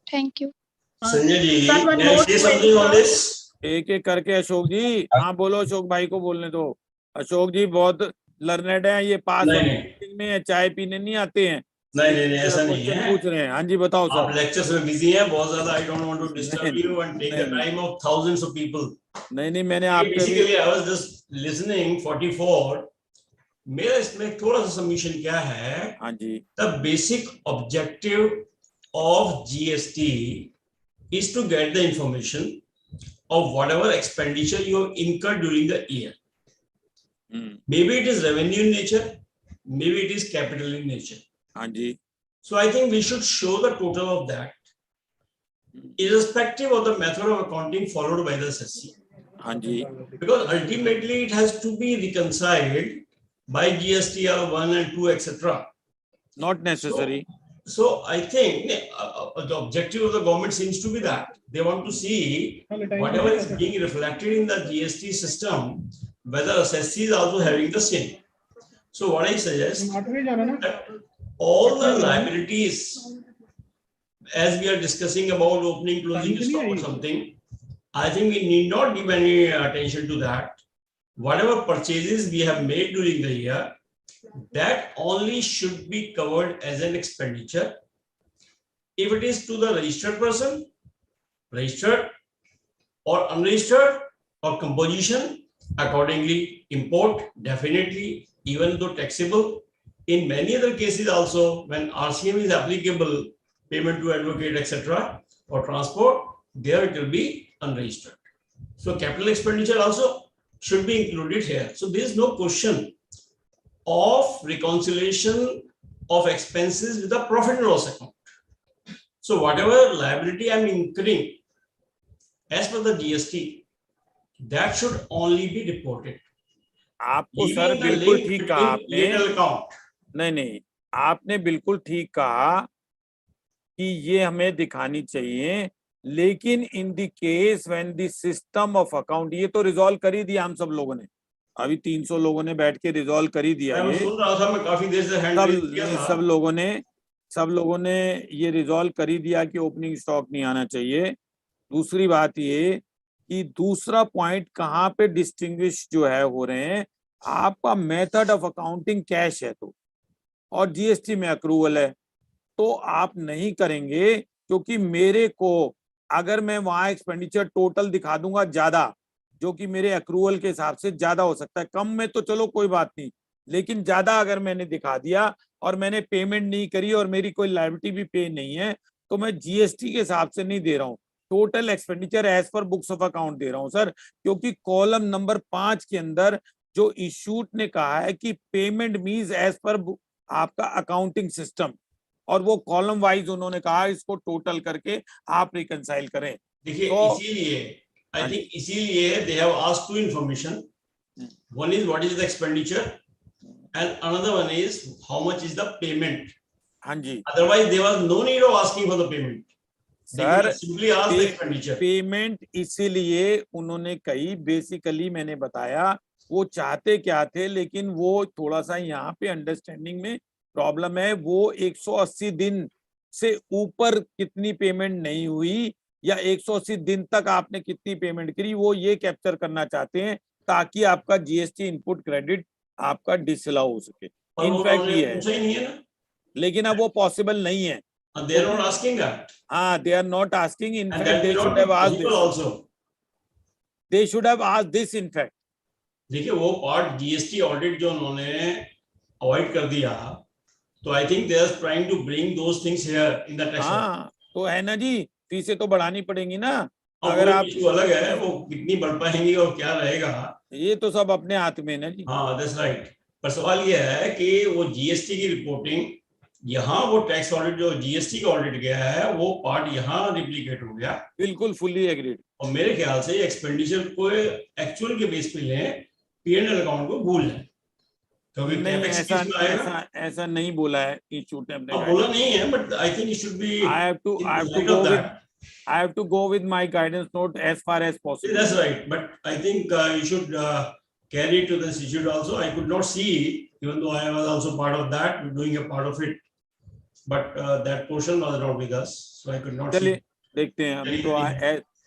thank you. Sanjay ji, Sir, one may I more say something on question. this? एक एक करके अशोक जी, हाँ बोलो, अशोक भाई को बोलने दो। अशोक जी बहुत लर्नेड है, ये पास नहीं में है, चाय पीने नहीं आते हैं। नहीं ऐसा नहीं क्वेश्चन है। पूछ रहे हैं। हाँ जी बताओ आप सर। लेक्चर्स में बिजी हैं बहुत ज्यादा। I don't want to disturb you and take the नहीं, time of thousands of people. नहीं मैंने आपके basically I was just listening 44। मेरा इसमें थोड़ा सा सबमिशन क्या है। हाँ जी, the basic objective of GST is to get the information of whatever expenditure you have incurred during the year. Maybe it is revenue in nature, maybe it is capital in nature. हाँ जी, So I think we should show the total of that, irrespective of the method of accounting followed by the SSC. हाँ जी, Because ultimately it has to be reconciled by GSTR 1 and 2, etc. not necessary. So I think the objective of the government seems to be that they want to see whatever is being reflected in the GST system, whether SSC is also having the same. So what I suggest, all the liabilities, as we are discussing about opening, closing stock or something, I think we need not give any attention to that. Whatever purchases we have made during the year, that only should be covered as an expenditure. If it is to the registered person, registered or unregistered or composition, accordingly import definitely, even though taxable. In many other cases also, when RCM is applicable, payment to advocate, etc., or transport, there it will be unregistered. So capital expenditure also should be included here. So there is no question of reconciliation of expenses with the profit and loss account. So whatever liability I am incurring as per the GST, that should only be reported. आपको sir बिल्कुल ठीक कहा आपने। नहीं, आपने बिल्कुल ठीक कहा कि ये हमें दिखानी चाहिए, लेकिन in the case when the system of account, ये तो रिजॉल्व कर ही दिया हम सब लोगों ने अभी 300 लोगों ने बैठ के रिजॉल्व कर ही दिया मैं ये। सुन रहा था, मैं काफी देर से हैंड रेज किया था। सब लोगों ने ये रिजॉल्व कर ही दिया कि ओपनिंग स्टॉक नहीं आना चाहिए। दूसरी बात ये कि दूसरा पॉइंट कहाँ पे डिस्टिंग्विश जो है हो रहे हैं, आपका मेथड ऑफ अकाउंटिंग कैश है तो, और जीएसटी में अक्रूवल है, तो आप नहीं करेंगे, क्योंकि मेरे को अगर मैं वहां एक्सपेंडिचर टोटल दिखा दूंगा ज्यादा, जो कि मेरे अक्रूवल के हिसाब से ज्यादा हो सकता है, कम में तो चलो कोई बात नहीं, लेकिन ज्यादा अगर मैंने दिखा दिया और मैंने पेमेंट नहीं करी और मेरी कोई लायबिलिटी भी पे नहीं है, तो मैं जीएसटी के हिसाब से नहीं दे रहा हूँ, total expenditure as per books of account दे रहा हूँ सर। क्योंकि कॉलम नंबर 5 के अंदर जो इशूट ने कहा है कि पेमेंट मीन्स एज पर आपका अकाउंटिंग सिस्टम, और वो कॉलम वाइज उन्होंने कहा इसको टोटल करके आप रिकंसाइल करें। देखिए तो इसीलिए आई थिंक इसीलिए they have asked to information, one is what is the expenditure and another one is how much is the payment. हाँ जी, otherwise there was no need of asking for the payment. Sir simply ask the expenditure. Payment इसीलिए उन्होंने कही, basically मैंने बताया वो चाहते क्या थे, लेकिन वो थोड़ा सा यहाँ पे अंडरस्टैंडिंग में प्रॉब्लम है। वो 180 दिन से ऊपर कितनी पेमेंट नहीं हुई या 180 दिन तक आपने कितनी पेमेंट करी, वो ये कैप्चर करना चाहते हैं ताकि आपका जीएसटी इनपुट क्रेडिट आपका डिसअलाउ हो सके। इनफैक्ट ये है, लेकिन अब वो पॉसिबल नहीं है। They are not asking that. They are not asking. In fact, they should have asked this. Also. They should have asked this. In fact. देखिए वो पार्ट जीएसटी ऑडिट जो उन्होंने अवॉइड कर दिया, तो I think they are trying to bring those things here in the tax. हाँ, तो है ना जी, फीसें तो बढ़ानी पड़ेंगी ना। अगर आप अलग है वो कितनी बढ़ पाएंगी और क्या रहेगा, ये तो सब अपने हाथ में ना जी। हाँ दैट्स राइट। पर सवाल ये है कि वो जीएसटी की रिपोर्टिंग यहाँ, वो टैक्स ऑडिट जो जीएसटी का ऑडिट गया है वो पार्ट यहाँ रिप्लिकेट हो गया। बिल्कुल फुली एग्रीड। और मेरे ख्याल से एक्सपेंडिचर को एक्चुअल के बेस पे लें, पीएनएल अकाउंट को भूल लें, क्योंकि ऐसा नहीं बोला है इंस्टीट्यूट ने, बोला नहीं है, but I think it should be, I have to go with my guidance note as far as possible. That's right, but I think you should carry it to the institute also. I could not see, even though I was also part of that, doing a part of it, but that portion was not with us, so I could not see. चलिए देखते हैं, अभी तो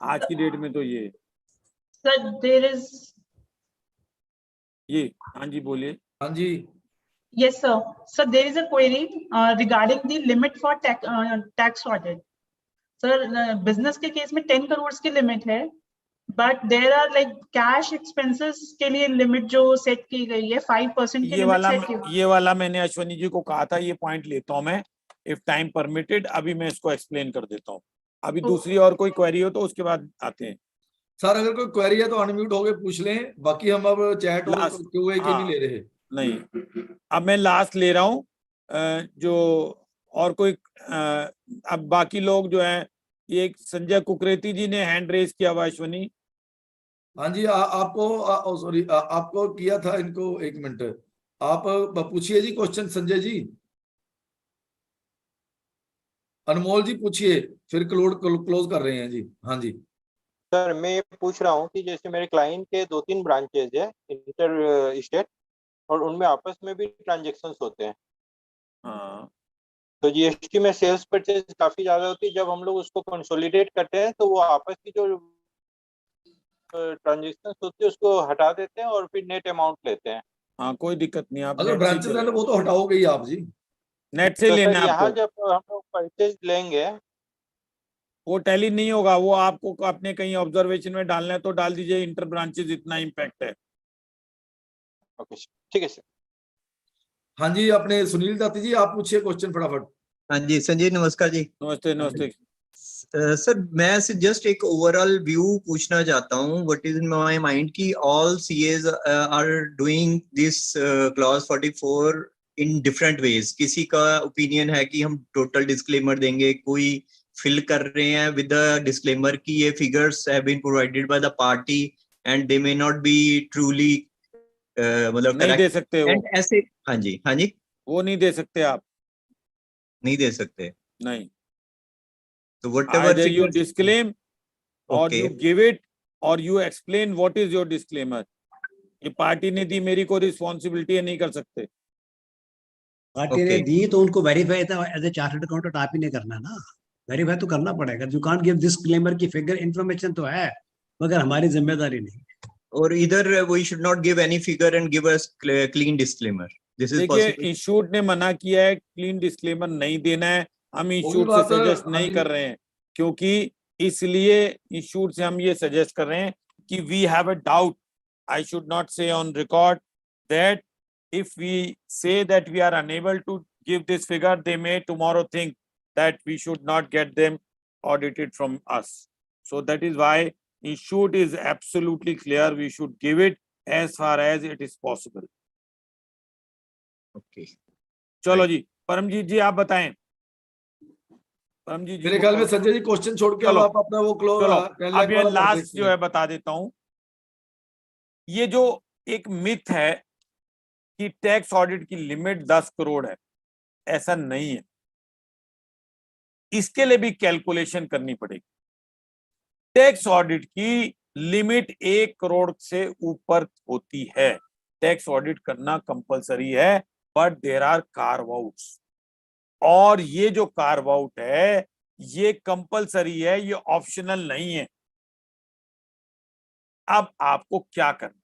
आज की date में तो ये Sir, there is. ये हाँ जी बोलिए। हाँ जी। Yes sir. Sir, there is a query regarding the limit for tax audit. सर बिजनेस के केस में 10 करोड़ की लिमिट है, but there are like cash expenses के लिए लिमिट जो सेट की गई है 5% की लिमिट सेट की। ये वाला मैंने अश्वनी जी को कहा था, ये पॉइंट लेता हूं मैं इफ टाइम परमिटेड, अभी मैं इसको एक्सप्लेन कर देता हूं। अभी दूसरी और कोई क्वेरी हो तो उसके बाद आते हैं। सर अगर कोई क्वेरी है तो अनम्यूट होके पूछ लें, बाकी हम अब चैट और क्यूए के नहीं ले रहे। नहीं, अब मैं लास्ट ले रहा हूं जो और कोई अब बाकी लोग जो है, ये संजय कुकरेती जी ने हैंड रेज किया हुआ। अश्वनी हाँ जी, आपको सॉरी आपको किया था इनको, एक मिनट आप पूछिए जी क्वेश्चन संजय जी। अनमोल जी पूछिए, फिर क्लोज कर रहे हैं जी। हाँ जी सर, मैं पूछ रहा हूँ कि जैसे मेरे क्लाइंट के 2-3 ब्रांचेज है इंटर स्टेट, और उनमें आपस में भी ट्रांजेक्शन्स होते हैं। हाँ, तो जीएसटी में सेल्स परचेज काफी ज्यादा होती है, जब हम लोग उसको कंसोलिडेट करते हैं तो वो आपस की जो ट्रांजेक्शन्स होती है उसको हटा देते हैं और फिर नेट अमाउंट लेते हैं। हाँ कोई दिक्कत नहीं, आप अगर ब्रांचेस है वो तो हटाओगे ही आप जी, नेट से तो लेना है यहाँ आपको। जब हम लोग परचेज लेंगे वो टैली नहीं होगा, वो आपको अपने कहीं ऑब्जर्वेशन में डालना है तो डाल दीजिए, इंटर ब्रांचेस इतना इम्पैक्ट है। ओके ठीक है सर। हाँ जी, अपने सुनील दत्त जी आप पूछिए क्वेश्चन फटाफट। हाँ जी संजय, नमस्कार जी। नमस्ते नमस्ते। सर मैं जस्ट एक ओवरऑल व्यू पूछना चाहता हूँ। What is in my mind कि all CAs are doing this clause 44 in different ways. किसी का ओपिनियन है कि हम टोटल डिस्क्लेमर देंगे, कोई फिल कर रहे हैं विद द डिस्क्लेमर कि ये figures have been provided by the party and they may not be truly मतलब नहीं दे सकते वो ऐसे। हाँ जी हाँ जी, वो नहीं दे सकते, आप नहीं दे सकते। नहीं, तो whatever you disclaim or Okay. you give it or you explain what is your disclaimer. ये पार्टी ने दी, मेरी कोई रिस्पॉन्सिबिलिटी है, नहीं कर सकते। पार्टी ने दी तो उनको वेरीफाई था एज ए चार्टर्ड अकाउंटेंट आप ही ने करना ना, वेरीफाई तो करना पड़ेगा। यू कांट गिव डिस्क्लेमर की फिगर इन्फॉर्मेशन तो है मगर हमारी जिम्मेदारी नहीं। और इधर we should not give any figure and give us clean disclaimer, this is देखिए पॉसिबल। इशूड ने मना किया है, क्लीन डिस्क्लेमर नहीं देना है, हम इशूड से सजेस्ट नहीं कर रहे हैं, क्योंकि इसलिए इशूड से हम ये सजेस्ट कर रहे हैं कि we have a doubt, I should not say on record that if we say that we are unable to give this figure, they may tomorrow think that we should not get them audited from us. So that is why issued is absolutely clear, we should give it as far as it is possible. Okay. चलो जी, परमजीत जी आप बताएं। परमजीत जी मेरे ख्याल में Sanjay ji question छोड़ के अब आप अपना वो क्लोज, अब ये लास्ट जो है बता देता हूं। ये जो एक मिथ है कि टैक्स ऑडिट की लिमिट 10 करोड़ है, ऐसा नहीं है, इसके लिए भी कैलकुलेशन करनी पड़ेगी। टैक्स ऑडिट की लिमिट 1 करोड़ से ऊपर होती है, टैक्स ऑडिट करना कंपलसरी है, but there are carve outs, और ये जो कार्व आउट है ये कंपलसरी है, ये ऑप्शनल नहीं है। अब आपको क्या करना है,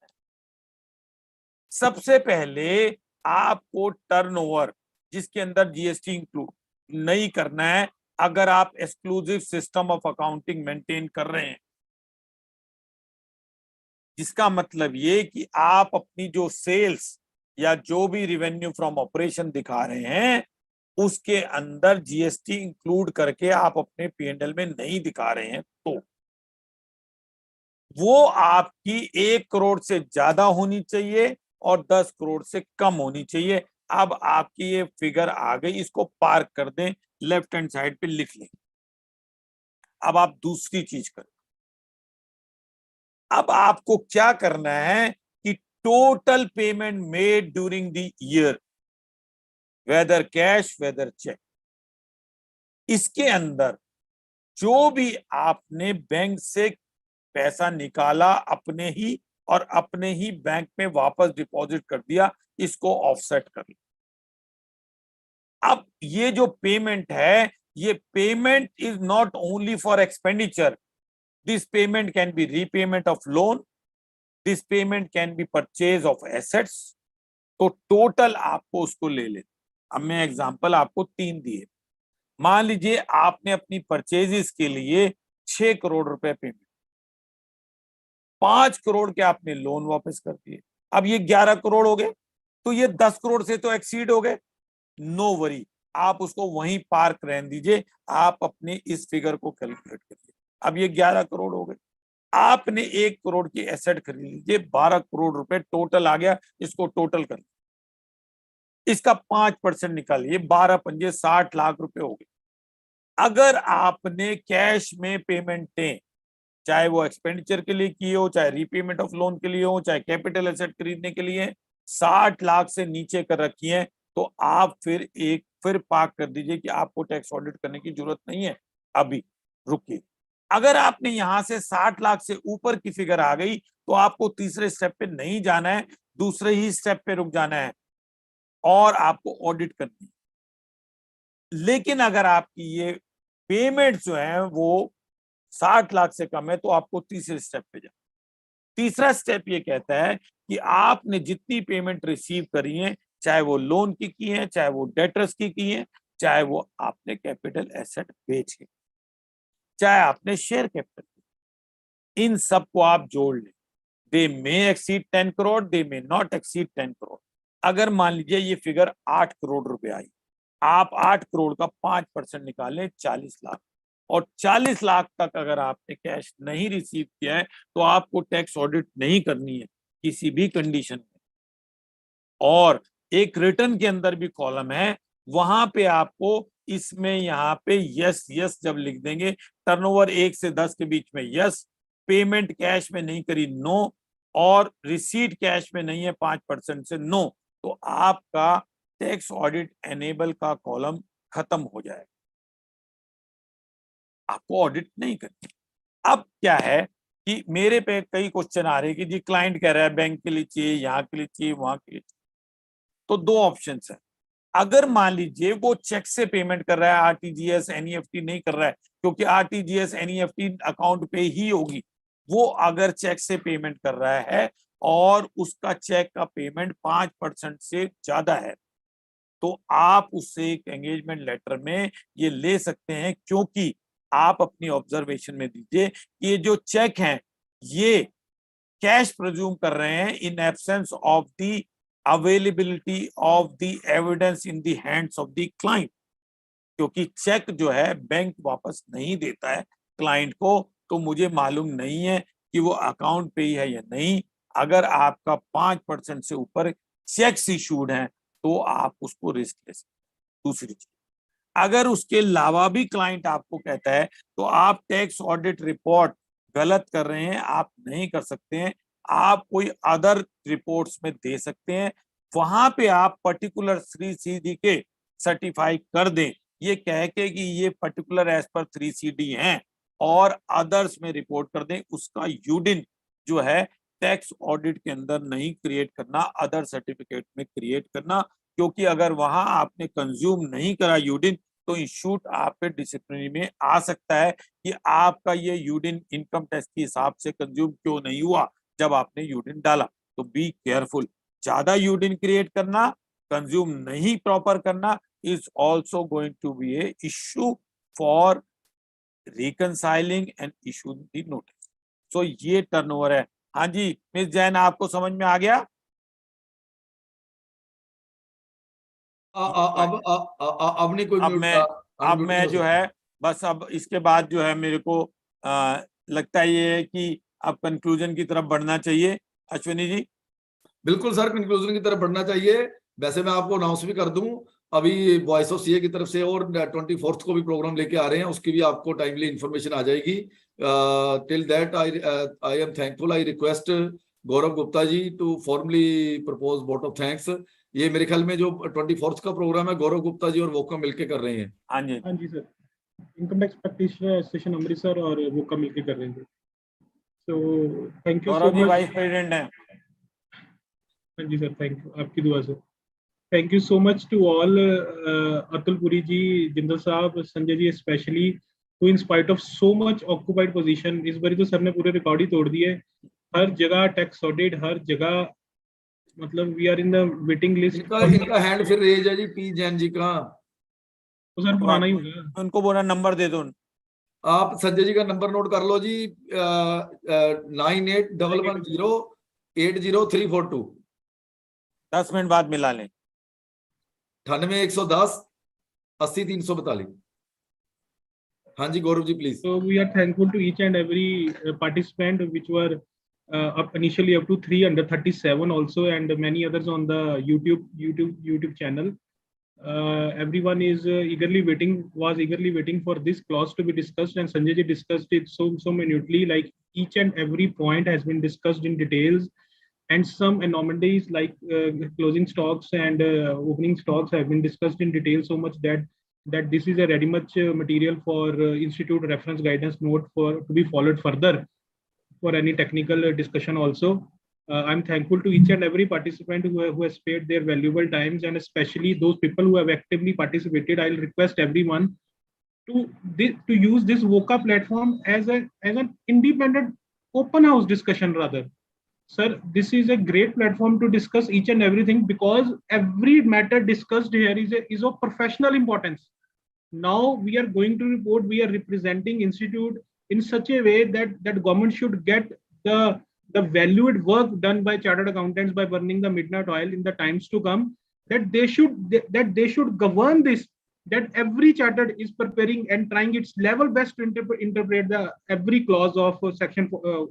सबसे पहले आपको टर्नओवर जिसके अंदर जीएसटी इंक्लूड नहीं करना है, अगर आप exclusive system of accounting maintain कर रहे हैं, जिसका मतलब ये कि आप अपनी जो सेल्स या जो भी रेवेन्यू फ्रॉम ऑपरेशन दिखा रहे हैं उसके अंदर जीएसटी इंक्लूड करके आप अपने P&L में नहीं दिखा रहे हैं, तो वो आपकी 1 करोड़ से ज्यादा होनी चाहिए और 10 करोड़ से कम होनी चाहिए। अब आपकी ये फिगर आ गई, इसको पार्क कर दें, लेफ्ट हैंड साइड पे लिख लें। अब आप दूसरी चीज करें, अब आपको क्या करना है कि total payment made during the year, whether cash whether cheque, इसके अंदर जो भी आपने बैंक से पैसा निकाला अपने ही और अपने ही बैंक में वापस डिपॉजिट कर दिया, इसको ऑफसेट कर लिया। अब ये जो पेमेंट है, ये payment is not only for expenditure, this payment can be repayment of loan, this payment can be purchase of assets, तो टोटल आपको उसको ले लेना। अब मैं एग्जांपल आपको 3 दिए, मान लीजिए आपने अपनी परचेजेस के लिए 6 करोड़ रुपए पेमेंट, 5 करोड़ के आपने लोन वापस कर दिए, अब ये 11 करोड़ हो गए, तो ये 10 करोड़ से तो एक्सीड हो गए, नो वरी, आप उसको वहीं पार्क रहने दीजिए, आप अपने इस फिगर को कैलकुलेट करिए। अब ये 11 करोड़ हो गए, आपने 1 करोड़ की एसेट खरीद लीजिए, 12 करोड़ रुपए टोटल आ गया, इसको टोटल कर, इसका 5% निकालिए, 12 पंजे 60 लाख रुपए हो गए। अगर आपने कैश में पेमेंटें, चाहे वो एक्सपेंडिचर के लिए की हो, चाहे रीपेमेंट ऑफ लोन के लिए हो, चाहे कैपिटल एसेट खरीदने के लिए 60 लाख से नीचे कर रखी है, तो आप फिर पार्क कर दीजिए कि आपको टैक्स ऑडिट करने की जरूरत नहीं है, अभी रुकिए। अगर आपने यहां से 60 लाख से ऊपर की फिगर आ गई तो आपको तीसरे स्टेप पे नहीं जाना है, दूसरे ही स्टेप पे रुक जाना है और आपको ऑडिट करनी है। लेकिन अगर आपकी ये पेमेंट जो है वो 60 लाख से कम है तो आपको तीसरे स्टेप पे जाना। तीसरा स्टेप ये कहता है कि आपने जितनी पेमेंट रिसीव करी है, चाहे वो लोन की है, चाहे वो डेटर्स की है, चाहे वो आपने कैपिटल एसेट बेचे, चाहे आपने शेयर कैपिटल, इन सबको आप जोड़ लें। दे मे exceed 10 crore, they may not exceed 10 crore. अगर मान लीजिए ये फिगर 8 करोड़ रुपए आई, आप 8 करोड़ का 5% निकालें, 40 लाख, और 40 लाख तक अगर आपने कैश नहीं रिसीव किया है तो आपको टैक्स ऑडिट नहीं करनी है किसी भी कंडीशन में। और एक रिटर्न के अंदर भी कॉलम है, वहां पे आपको इसमें यहाँ पे यस यस जब लिख देंगे, टर्नओवर 1 से 10 के बीच में यस, पेमेंट कैश में नहीं करी नो, और रिसीट कैश में नहीं है 5% से नो, तो आपका टैक्स ऑडिट एनेबल का कॉलम खत्म हो जाएगा, आपको ऑडिट नहीं करनी। अब क्या है कि मेरे पे कई क्वेश्चन आ रहे हैं कि जी क्लाइंट कह रहा है बैंक के लिए चाहिए, यहाँ के लिए चाहिए, वहां के लिए चाहिए। तो दो ऑप्शंस है। अगर मान लीजिए वो चेक से पेमेंट कर रहा है, आरटीजीएस एनईएफटी नहीं कर रहा है, क्योंकि आरटीजीएस एनईएफटी अकाउंट पे ही होगी, वो अगर चेक से पेमेंट कर रहा है और उसका चेक का पेमेंट 5% से ज्यादा है, तो आप उससे एक एंगेजमेंट लेटर में ये ले सकते हैं, क्योंकि आप अपनी ऑब्जर्वेशन में दीजिए कि ये जो चेक हैं ये कैश प्रेज्यूम कर रहे हैं in absence of the availability of the evidence in the hands of the client, क्योंकि चेक जो है बैंक वापस नहीं देता है क्लाइंट को, तो मुझे मालूम नहीं है कि वो अकाउंट पे ही है या नहीं। अगर आपका 5% से ऊपर चेक्स इशूड हैं तो आप उसको रिस्क ले सकते हैं। दूसरी चीज, अगर उसके अलावा भी क्लाइंट आपको कहता है तो आप टैक्स ऑडिट रिपोर्ट गलत कर रहे हैं, आप नहीं कर सकते हैं, आप कोई अदर रिपोर्ट्स में दे सकते हैं, वहां पे आप पर्टिकुलर 3CD के सर्टिफाई कर दें, ये कह के कि ये पर्टिकुलर एज पर 3CD हैं, और अदर्स में रिपोर्ट कर दें। उसका यूडिन जो है टैक्स ऑडिट के अंदर नहीं क्रिएट करना, अदर सर्टिफिकेट में क्रिएट करना, क्योंकि अगर वहां आपने कंज्यूम नहीं करा यूडिन तो इंस्टीट्यूट आप पे डिसिप्लिनरी में आ सकता है कि आपका ये यूडिन इनकम टैक्स के हिसाब से कंज्यूम क्यों नहीं हुआ जब आपने यूडिन डाला। तो बी केयरफुल, ज्यादा यूडिन क्रिएट करना, कंज्यूम नहीं प्रॉपर करना is also going to be a issue for reconciling and issue the notice. So ये टर्नओवर है। हाँ जी मिस जैन, आपको समझ में आ गया? अब नहीं कोई अब मैं जो है बस अब इसके बाद जो है मेरे को लगता है ये है कि अब कंक्लूजन की तरफ बढ़ना चाहिए। अश्विनी जी। बिल्कुल सर, कंक्लूजन की तरफ बढ़ना चाहिए। वैसे मैं आपको अनाउंस भी कर दूं, अभी वॉइस ऑफ सीए की तरफ से और 24 को भी प्रोग्राम लेके आ रहे हैं, उसकी भी आपको टाइमली इंफॉर्मेशन आ जाएगी। Till that I am thankful. I request Gaurav Gupta ji to formally propose vote of thanks. ये मेरे ख्याल में जो 24 का प्रोग्राम है गौरव गुप्ता जी और वोका मिलके कर रहे हैं। हाँ जी sir, income tax practitioner association Amritsar और वोका मिलके कर रहे हैं। तो thank you so much. Vice president है। हाँ जी सर, थैंक यू, आपकी दुआ से। Thank you so much to all, Atul Puri ji, Jindal साहब, Sanjay ji specially, who in spite of so much occupied position, इस बारी तो सर ने पूरे रिकॉर्ड ही तोड़ दिए। हर जगह टैक्स ऑडिट, हर जगह, मतलब we are in the waiting list. इनका हैंड फिर रेज है जी, पी जैन जी का। तो सर पुराना ही होगा। उनको बोला नंबर दे दो। आप संजय जी का नंबर नोट कर लो जी, 9811080342। 10 मिनट बाद मिला लें। 98 110 80 342। हाँ जी Gaurav ji please. So we are thankful to each and every participant which were up initially up to 337 also, and many others on the YouTube channel. Everyone is eagerly waiting for this clause to be discussed, and Sanjay ji discussed it so minutely, like each and every point has been discussed in details, and some anomalies like closing stocks and opening stocks have been discussed in detail so much that this is a ready much material for institute reference guidance note for to be followed further for any technical discussion also. I'm thankful to each and every participant who has spared their valuable times, and especially those people who have actively participated. I'll request everyone to use this VOCA platform as an independent open house discussion rather. Sir, this is a great platform to discuss each and everything, because every matter discussed here is of professional importance. Now we are going to report, we are representing institute in such a way that government should get the valued work done by chartered accountants by burning the midnight oil in the times to come, that they should govern this, that every chartered is preparing and trying its level best to interpret the every clause of section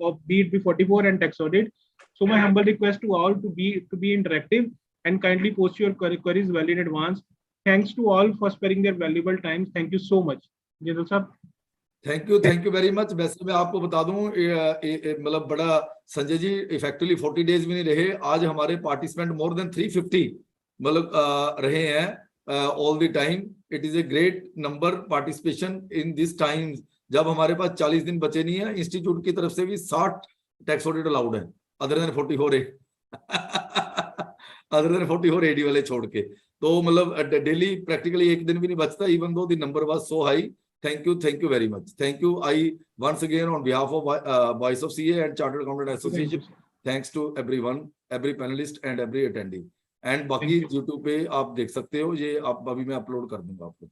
of be 44 and tax audit. So my humble request to all to be interactive and kindly post your queries well in advance. Thanks to all for sparing their valuable time. Thank you so much. Jindal साहब, thank you very much. वैसे मैं आपको बता दूं, मतलब बड़ा Sanjay ji effectively 40 days भी नहीं रहे, आज हमारे पार्टिसिपेंट मोर देन 350 मतलब रहे हैं all the time. It is a great number participation in this time जब हमारे पास 40 दिन बचे नहीं है, इंस्टीट्यूट की तरफ से भी 60 टैक्स ऑडिट अलाउड है, other than 44 other than 44 AD वाले छोड़ के। तो मतलब डेली प्रैक्टिकली एक दिन भी नहीं बचता, even though the number was so high. Thank you very much. Thank you. I once again on behalf of Voice of CA and Chartered Accountant Association, thanks to everyone, every panelist and every attendee. And बाकी YouTube पे आप देख सकते हो, ये आप अभी मैं अपलोड कर दूंगा आपको।